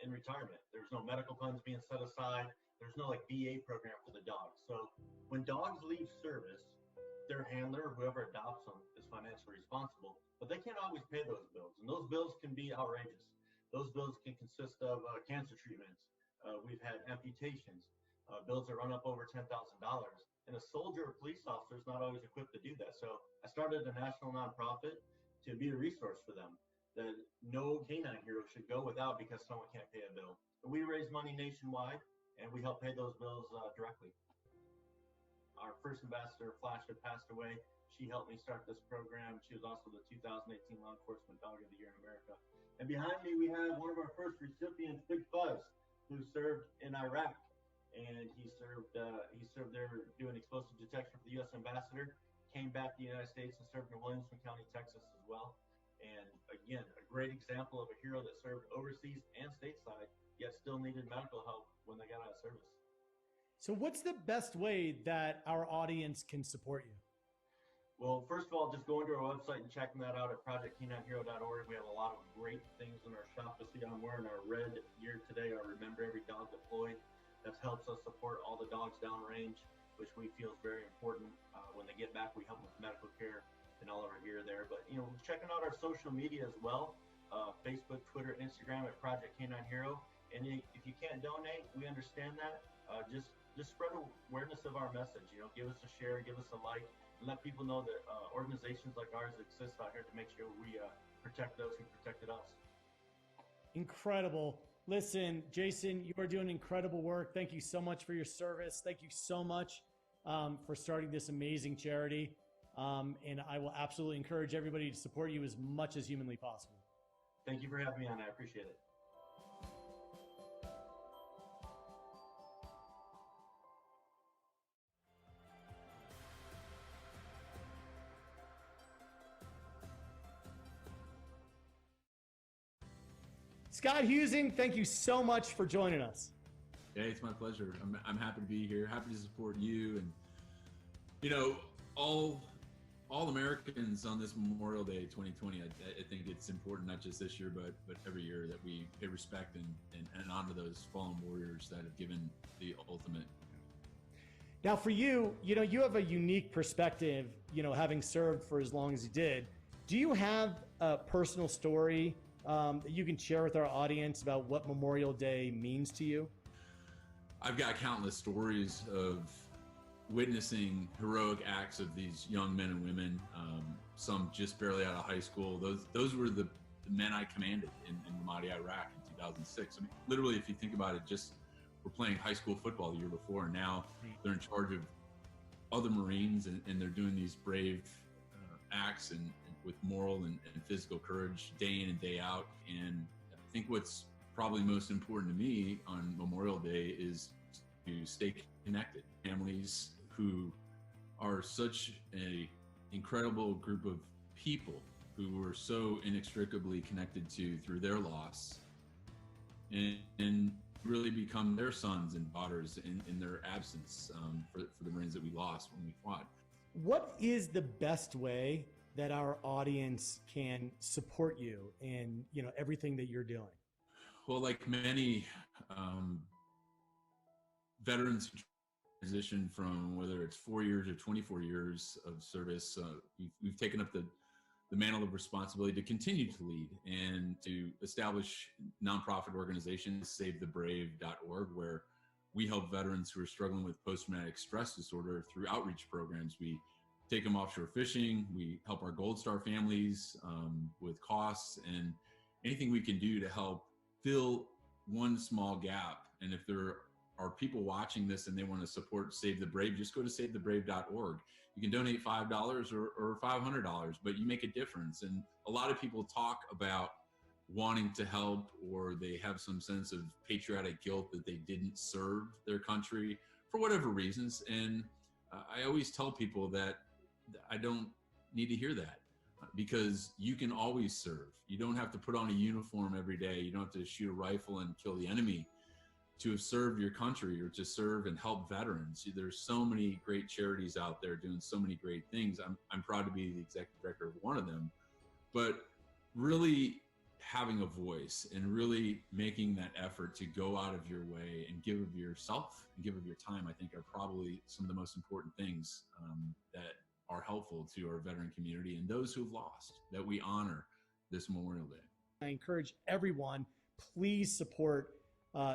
in retirement. There was no medical funds being set aside. There's no like VA program for the dogs. So when dogs leave service, their handler, whoever adopts them, is financially responsible, but they can't always pay those bills. And those bills can be outrageous. Those bills can consist of cancer treatments. We've had amputations, bills that run up over $10,000. And a soldier or police officer is not always equipped to do that. So I started a national nonprofit to be a resource for them, that no canine hero should go without because someone can't pay a bill. And we raise money nationwide, and we help pay those bills directly. Our first ambassador, Flash, had passed away. She helped me start this program. She was also the 2018 Law Enforcement Dog of the Year in America. And behind me, we have one of our first recipients, Big Fuzz, who served in Iraq. And he served there doing explosive detection for the U.S. ambassador, came back to the United States and served in Williamson County, Texas as well. And again, a great example of a hero that served overseas and stateside, yet still needed medical help when they got out of service. So what's the best way that our audience can support you? Well, first of all, just going to our website and checking that out at projectk9hero.org. We have a lot of great things in our shop. You'll see I'm wearing our red gear today, our Remember Every Dog Deployed. That helps us support all the dogs downrange, which we feel is very important. When they get back, we help them with medical care and all of our gear there. But, checking out our social media as well, Facebook, Twitter, Instagram at Project K9 Hero. And if you can't donate, we understand that. Just spread awareness of our message. Give us a share, give us a like, and let people know that organizations like ours exist out here to make sure we protect those who protected us. Incredible. Listen, Jason, you are doing incredible work. Thank you so much for your service. Thank you so much for starting this amazing charity. And I will absolutely encourage everybody to support you as much as humanly possible. Thank you for having me on. I appreciate it. Scott Husing, thank you so much for joining us. Yeah, it's my pleasure. I'm happy to be here. Happy to support you, and all Americans on this Memorial Day 2020. I think it's important, not just this year, but every year, that we pay respect and honor those fallen warriors that have given the ultimate. Now, for you, you have a unique perspective. Having served for as long as you did, do you have a personal story that you can share with our audience about what Memorial Day means to you? I've got countless stories of witnessing heroic acts of these young men and women, some just barely out of high school. Those were the men I commanded in Ramadi, Iraq in 2006. I mean, literally, if you think about it, just we're playing high school football the year before, and now they're in charge of other Marines, and they're doing these brave acts and with moral and physical courage day in and day out. And I think what's probably most important to me on Memorial Day is to stay connected. Families who are such an incredible group of people who were so inextricably connected to through their loss, and really become their sons and daughters in their absence for the Marines that we lost when we fought. What is the best way that our audience can support you in everything that you're doing? Well, like many veterans transition from whether it's 4 years or 24 years of service, we've taken up the mantle of responsibility to continue to lead and to establish nonprofit organizations, SaveTheBrave.org, where we help veterans who are struggling with post-traumatic stress disorder through outreach programs. We take them offshore fishing. We help our Gold Star families with costs and anything we can do to help fill one small gap. And if there are people watching this and they want to support Save the Brave, just go to SaveTheBrave.org. You can donate $5 or $500, but you make a difference. And a lot of people talk about wanting to help, or they have some sense of patriotic guilt that they didn't serve their country for whatever reasons. And I always tell people that I don't need to hear that, because you can always serve. You don't have to put on a uniform every day. You don't have to shoot a rifle and kill the enemy to have served your country or to serve and help veterans. There's so many great charities out there doing so many great things. I'm proud to be the executive director of one of them, but really having a voice and really making that effort to go out of your way and give of yourself and give of your time, I think are probably some of the most important things that are helpful to our veteran community and those who've lost, that we honor this Memorial Day. I encourage everyone, please support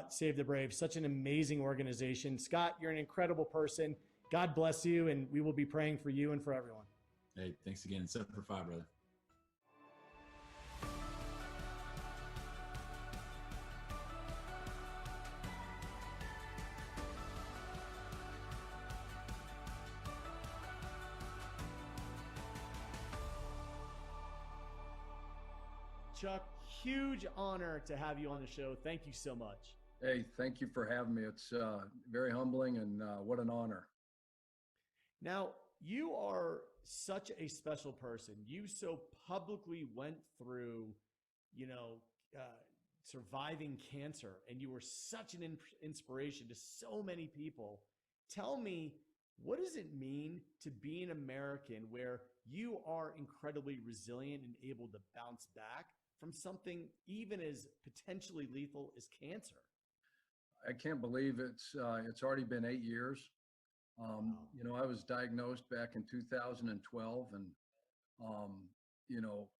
Save the Brave, such an amazing organization. Scott, you're an incredible person. God bless you, and we will be praying for you and for everyone. Hey, thanks again. 7 for 5, brother. Chuck, huge honor to have you on the show. Thank you so much. Hey, thank you for having me. It's very humbling, and what an honor. Now, you are such a special person. You so publicly went through, surviving cancer, and you were such an inspiration to so many people. Tell me, what does it mean to be an American where you are incredibly resilient and able to bounce back from something even as potentially lethal as cancer? I can't believe it's already been 8 years. I was diagnosed back in 2012, and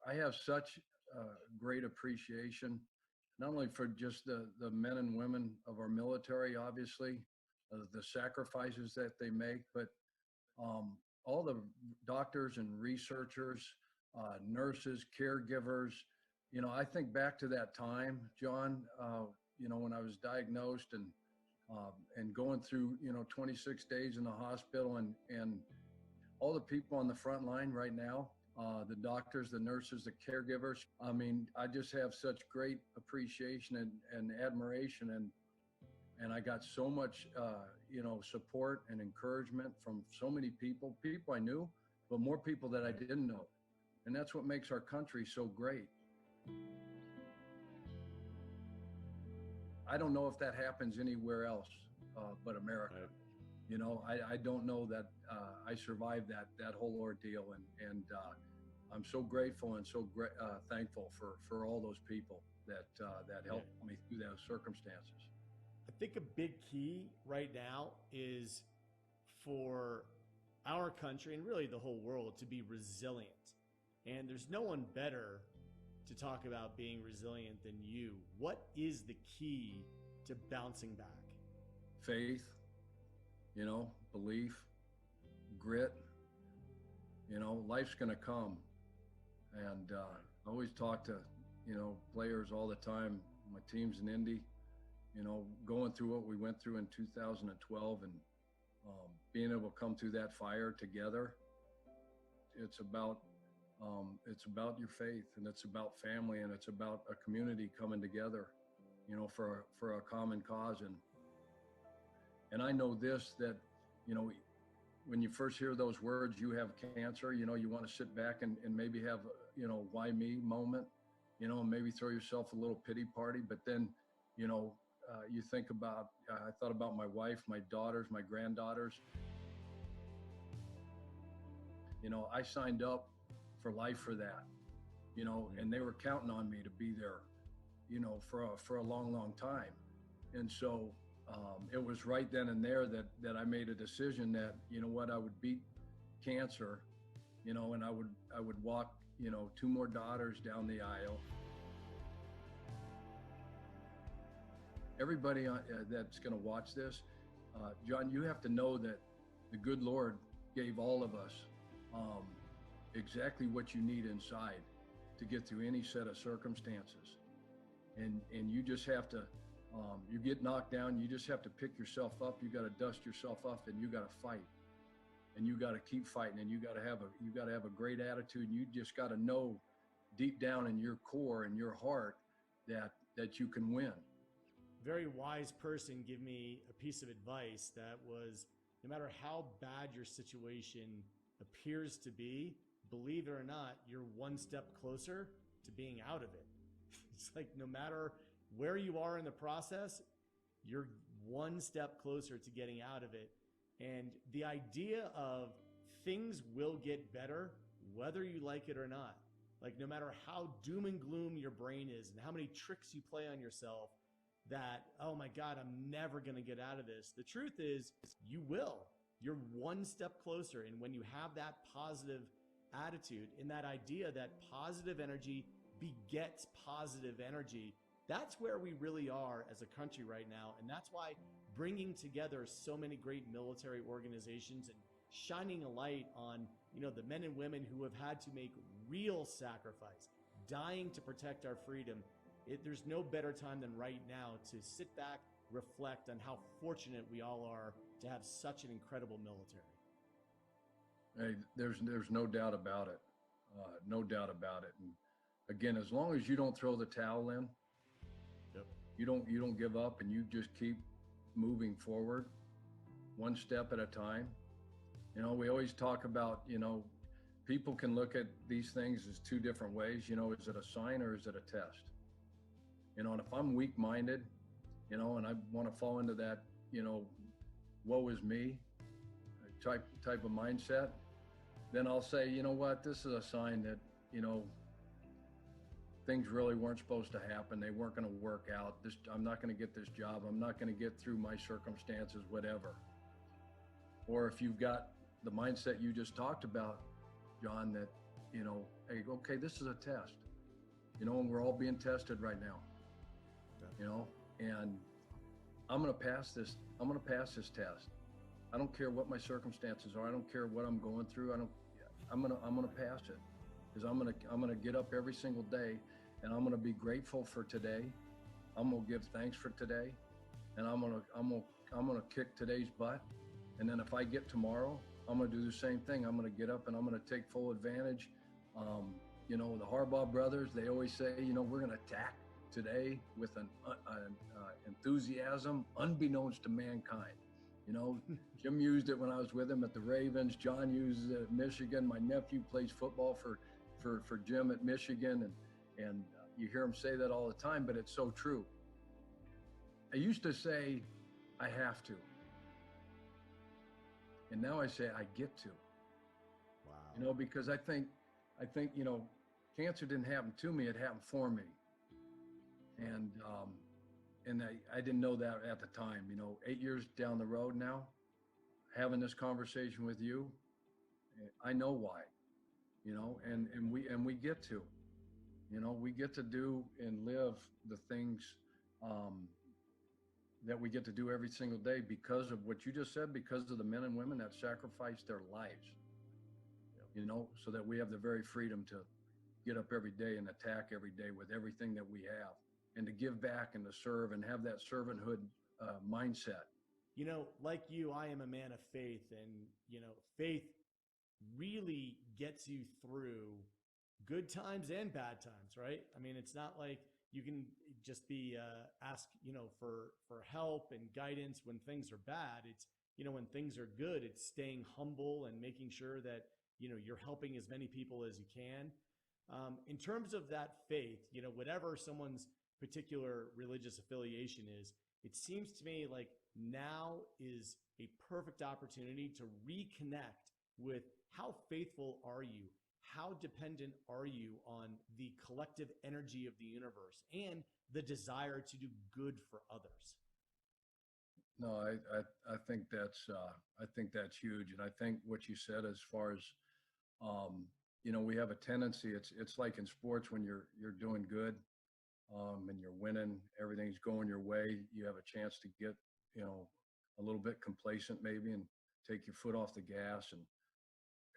I have such great appreciation, not only for just the men and women of our military, obviously, the sacrifices that they make, but all the doctors and researchers, nurses, caregivers. I think back to that time, John, when I was diagnosed and going through, 26 days in the hospital, and all the people on the front line right now, the doctors, the nurses, the caregivers. I mean, I just have such great appreciation and admiration, and I got so much, support and encouragement from so many people I knew, but more people that I didn't know. And that's what makes our country so great. I don't know if that happens anywhere else but America. I don't know that I survived that whole ordeal, and I'm so grateful and so thankful for all those people that helped me through those circumstances. I think a big key right now is for our country and really the whole world to be resilient. And there's no one better to talk about being resilient than you. What is the key to bouncing back? Faith, belief, grit. Life's going to come. And I always talk to, players all the time, my teams in Indy, going through what we went through in 2012 and being able to come through that fire together. It's about your faith, and it's about family, and it's about a community coming together, for a common cause. And I know this, that, when you first hear those words, you have cancer, you want to sit back and maybe have, why me moment, and maybe throw yourself a little pity party. But then, you think about, I thought about my wife, my daughters, my granddaughters. I signed up for life for that, and they were counting on me to be there. for a long, long time. And so it was right then and there that I made a decision that, you know what, I would beat cancer, and I would walk, 2 more daughters down the aisle. Everybody that's going to watch this, John, you have to know that the good Lord gave all of us exactly what you need inside to get through any set of circumstances. And you just have to, you get knocked down, you just have to pick yourself up. You got to dust yourself off, and you got to fight, and you got to keep fighting, and you got to have a great attitude. And you just got to know deep down in your core and your heart that you can win. Very wise person give me a piece of advice that was, no matter how bad your situation appears to be, believe it or not, you're one step closer to being out of it. It's like, no matter where you are in the process, you're one step closer to getting out of it. And the idea of things will get better, whether you like it or not. Like, no matter how doom and gloom your brain is and how many tricks you play on yourself, that, oh my God, I'm never going to get out of this. The truth is, you will. You're one step closer. And when you have that positive attitude and that idea that positive energy begets positive energy, that's where we really are as a country right now. And that's why bringing together so many great military organizations and shining a light on, the men and women who have had to make real sacrifice, dying to protect our freedom. There's no better time than right now to sit back, reflect on how fortunate we all are to have such an incredible military. Hey, there's no doubt about it. No doubt about it. And again, as long as you don't throw the towel in, yep, you don't give up, and you just keep moving forward, one step at a time. We always talk about, people can look at these things as 2 different ways. Is it a sign or is it a test? And if I'm weak-minded, and I want to fall into that, woe is me type of mindset, then I'll say, you know what, this is a sign that, things really weren't supposed to happen. They weren't going to work out. I'm not going to get this job. I'm not going to get through my circumstances, whatever. Or if you've got the mindset you just talked about, John, that, hey, okay, this is a test, and we're all being tested right now. And I'm going to pass this. I'm going to pass this test. I don't care what my circumstances are. I don't care what I'm going through. I'm going to pass it, because I'm going to get up every single day, and I'm going to be grateful for today. I'm going to give thanks for today, and I'm going to kick today's butt. And then if I get tomorrow, I'm going to do the same thing. I'm going to get up and I'm going to take full advantage. The Harbaugh brothers, they always say, we're going to attack today with an enthusiasm unbeknownst to mankind. Jim used it when I was with him at the Ravens. John uses it at Michigan. My nephew plays football for Jim at Michigan, and you hear him say that all the time, but it's so true. I used to say, I have to. And now I say, I get to. Wow. Because I think, cancer didn't happen to me, it happened for me. And I didn't know that at the time. 8 years down the road now, having this conversation with you, I know why. And we get to. We get to do and live the things that we get to do every single day because of what you just said, because of the men and women that sacrificed their lives, so that we have the very freedom to get up every day and attack every day with everything that we have, and to give back and to serve and have that servanthood mindset. Like you, I am a man of faith, and, faith really gets you through good times and bad times, right? I mean, it's not like you can just be ask, for help and guidance when things are bad. It's, when things are good, it's staying humble and making sure that, you're helping as many people as you can. In terms of that faith, whatever someone's particular religious affiliation is, it seems to me like now is a perfect opportunity to reconnect with how faithful are you? how dependent are you on the collective energy of the universe and the desire to do good for others? No, I think that's huge, and I think what you said as far as we have a tendency. It's like in sports when you're doing good, and you're winning, everything's going your way. You have a chance to get a little bit complacent maybe and take your foot off the gas and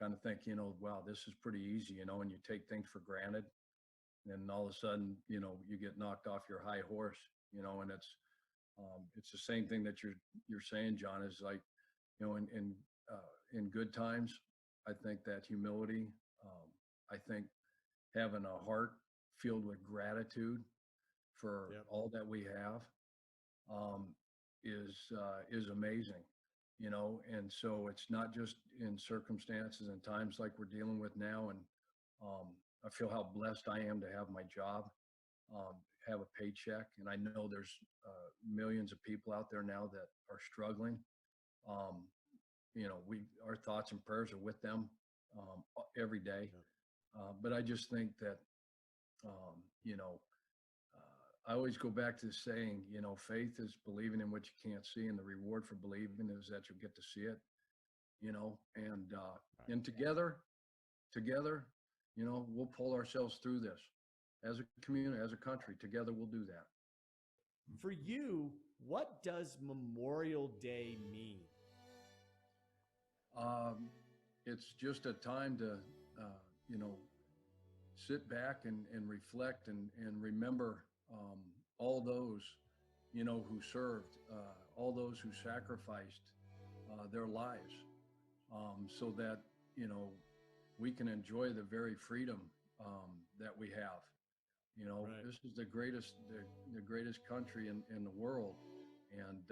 kind of think, wow, this is pretty easy, and you take things for granted. And then all of a sudden, you get knocked off your high horse, and it's the same thing that you're saying, John, is like, in good times, I think that humility, I think having a heart filled with gratitude for all that we have, is amazing, and so it's not just in circumstances and times like we're dealing with now. And I feel how blessed I am to have my job, have a paycheck. And I know there's millions of people out there now that are struggling. Our thoughts and prayers are with them every day. But I just think that, I always go back to the saying, faith is believing in what you can't see, and the reward for believing is that you'll get to see it, and together, we'll pull ourselves through this as a community, as a country. Together, we'll do that. For you, what does Memorial Day mean? It's just a time to, sit back and reflect and remember all those, who served, all those who sacrificed their lives, so that, we can enjoy the very freedom that we have. Right. This is the greatest country in the world. And,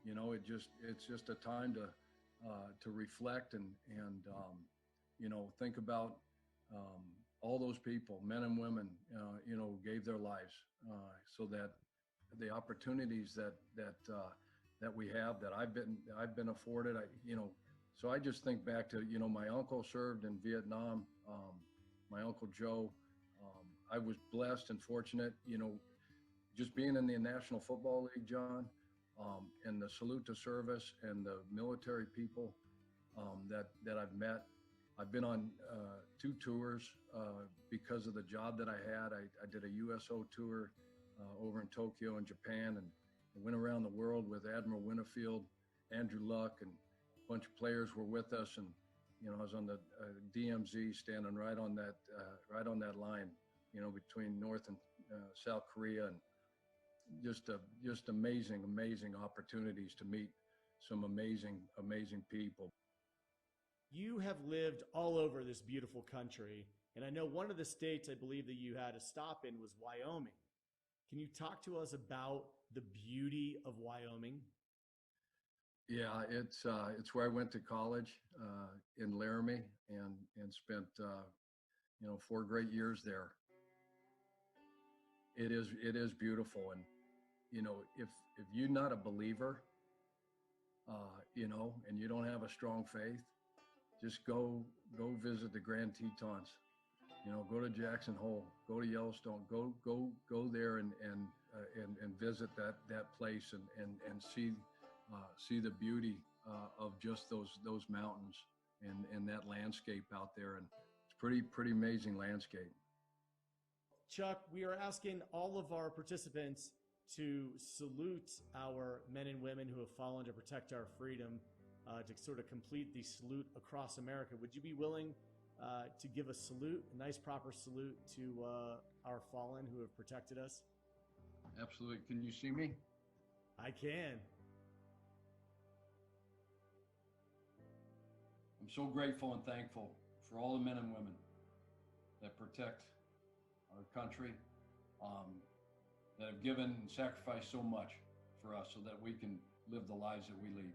it's just a time to reflect and think about all those people, men and women, gave their lives so that the opportunities that we have, that I've been afforded, so I just think back to, my uncle served in Vietnam, my Uncle Joe. I was blessed and fortunate, just being in the National Football League, John, and the salute to service and the military people that I've met. I've been on 2 tours because of the job that I had. I did a USO tour over in Tokyo and Japan, and I went around the world with Admiral Winfield, Andrew Luck, and a bunch of players were with us. And I was on the DMZ, standing right on that line, between North and South Korea, and just amazing opportunities to meet some amazing people. You have lived all over this beautiful country, and I know one of the states I believe that you had a stop in was Wyoming. Can you talk to us about the beauty of Wyoming? Yeah, it's where I went to college in Laramie, and spent 4 great years there. It is beautiful, and if you're not a believer, and you don't have a strong faith, just go visit the Grand Tetons. Go to Jackson Hole, go to Yellowstone, go there and visit that place and see the beauty of just those mountains and that landscape out there. And it's pretty amazing landscape. Chuck, we are asking all of our participants to salute our men and women who have fallen to protect our freedom, to sort of complete the salute across America. Would you be willing to give a salute, a nice proper salute to our fallen who have protected us? Absolutely. Can you see me? I can. I'm so grateful and thankful for all the men and women that protect our country, that have given and sacrificed so much for us so that we can live the lives that we lead.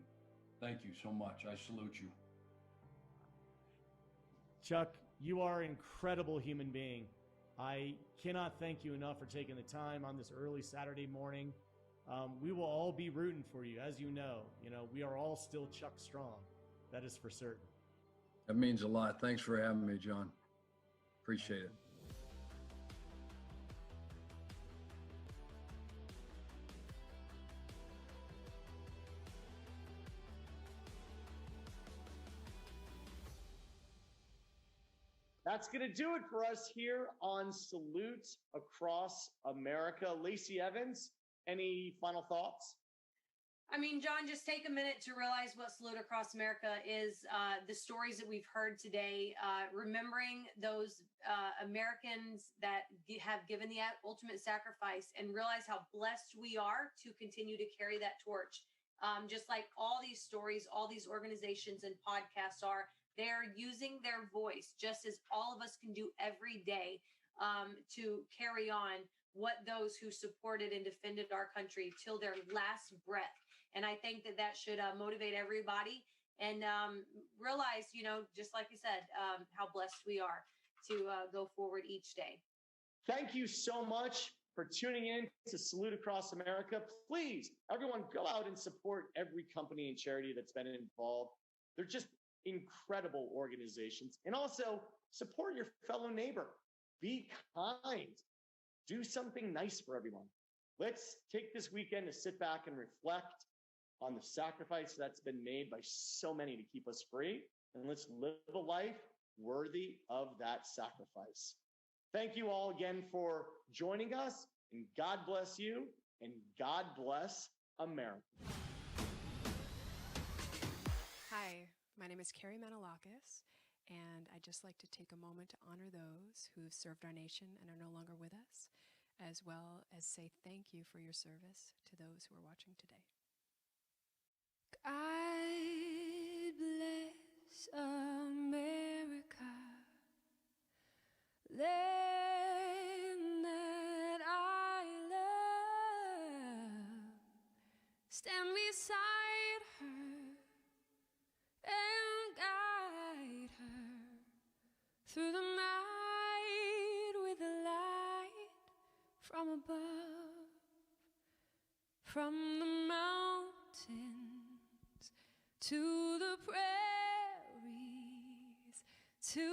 Thank you so much. I salute you. Chuck, you are an incredible human being. I cannot thank you enough for taking the time on this early Saturday morning. We will all be rooting for you. As you know, we are all still Chuck strong. That is for certain. That means a lot. Thanks for having me, John. Appreciate it. That's going to do it for us here on Salute Across America. Lacey Evans, any final thoughts? I mean, John, just take a minute to realize what Salute Across America is, the stories that we've heard today, remembering those Americans that have given the ultimate sacrifice, and realize how blessed we are to continue to carry that torch. Just like all these stories, all these organizations and podcasts are, they're using their voice just as all of us can do every day to carry on what those who supported and defended our country till their last breath. And I think that that should motivate everybody and realize, you know, just like you said, how blessed we are to go forward each day. Thank you so much for tuning in to Salute Across America. Please, everyone, go out and support every company and charity that's been involved. They're just incredible organizations. And also support your fellow neighbor. Be kind. Do something nice for everyone. Let's take this weekend to sit back and reflect on the sacrifice that's been made by so many to keep us free. And let's live a life worthy of that sacrifice. Thank you all again for joining us, and God bless you, and God bless America. Hi, my name is Carrie Manalakis, and I'd just like to take a moment to honor those who've served our nation and are no longer with us, as well as say thank you for your service to those who are watching today. God bless America, land that I love. Stand beside her and guide her through the night with a light from above, from the mountains to the prairies, to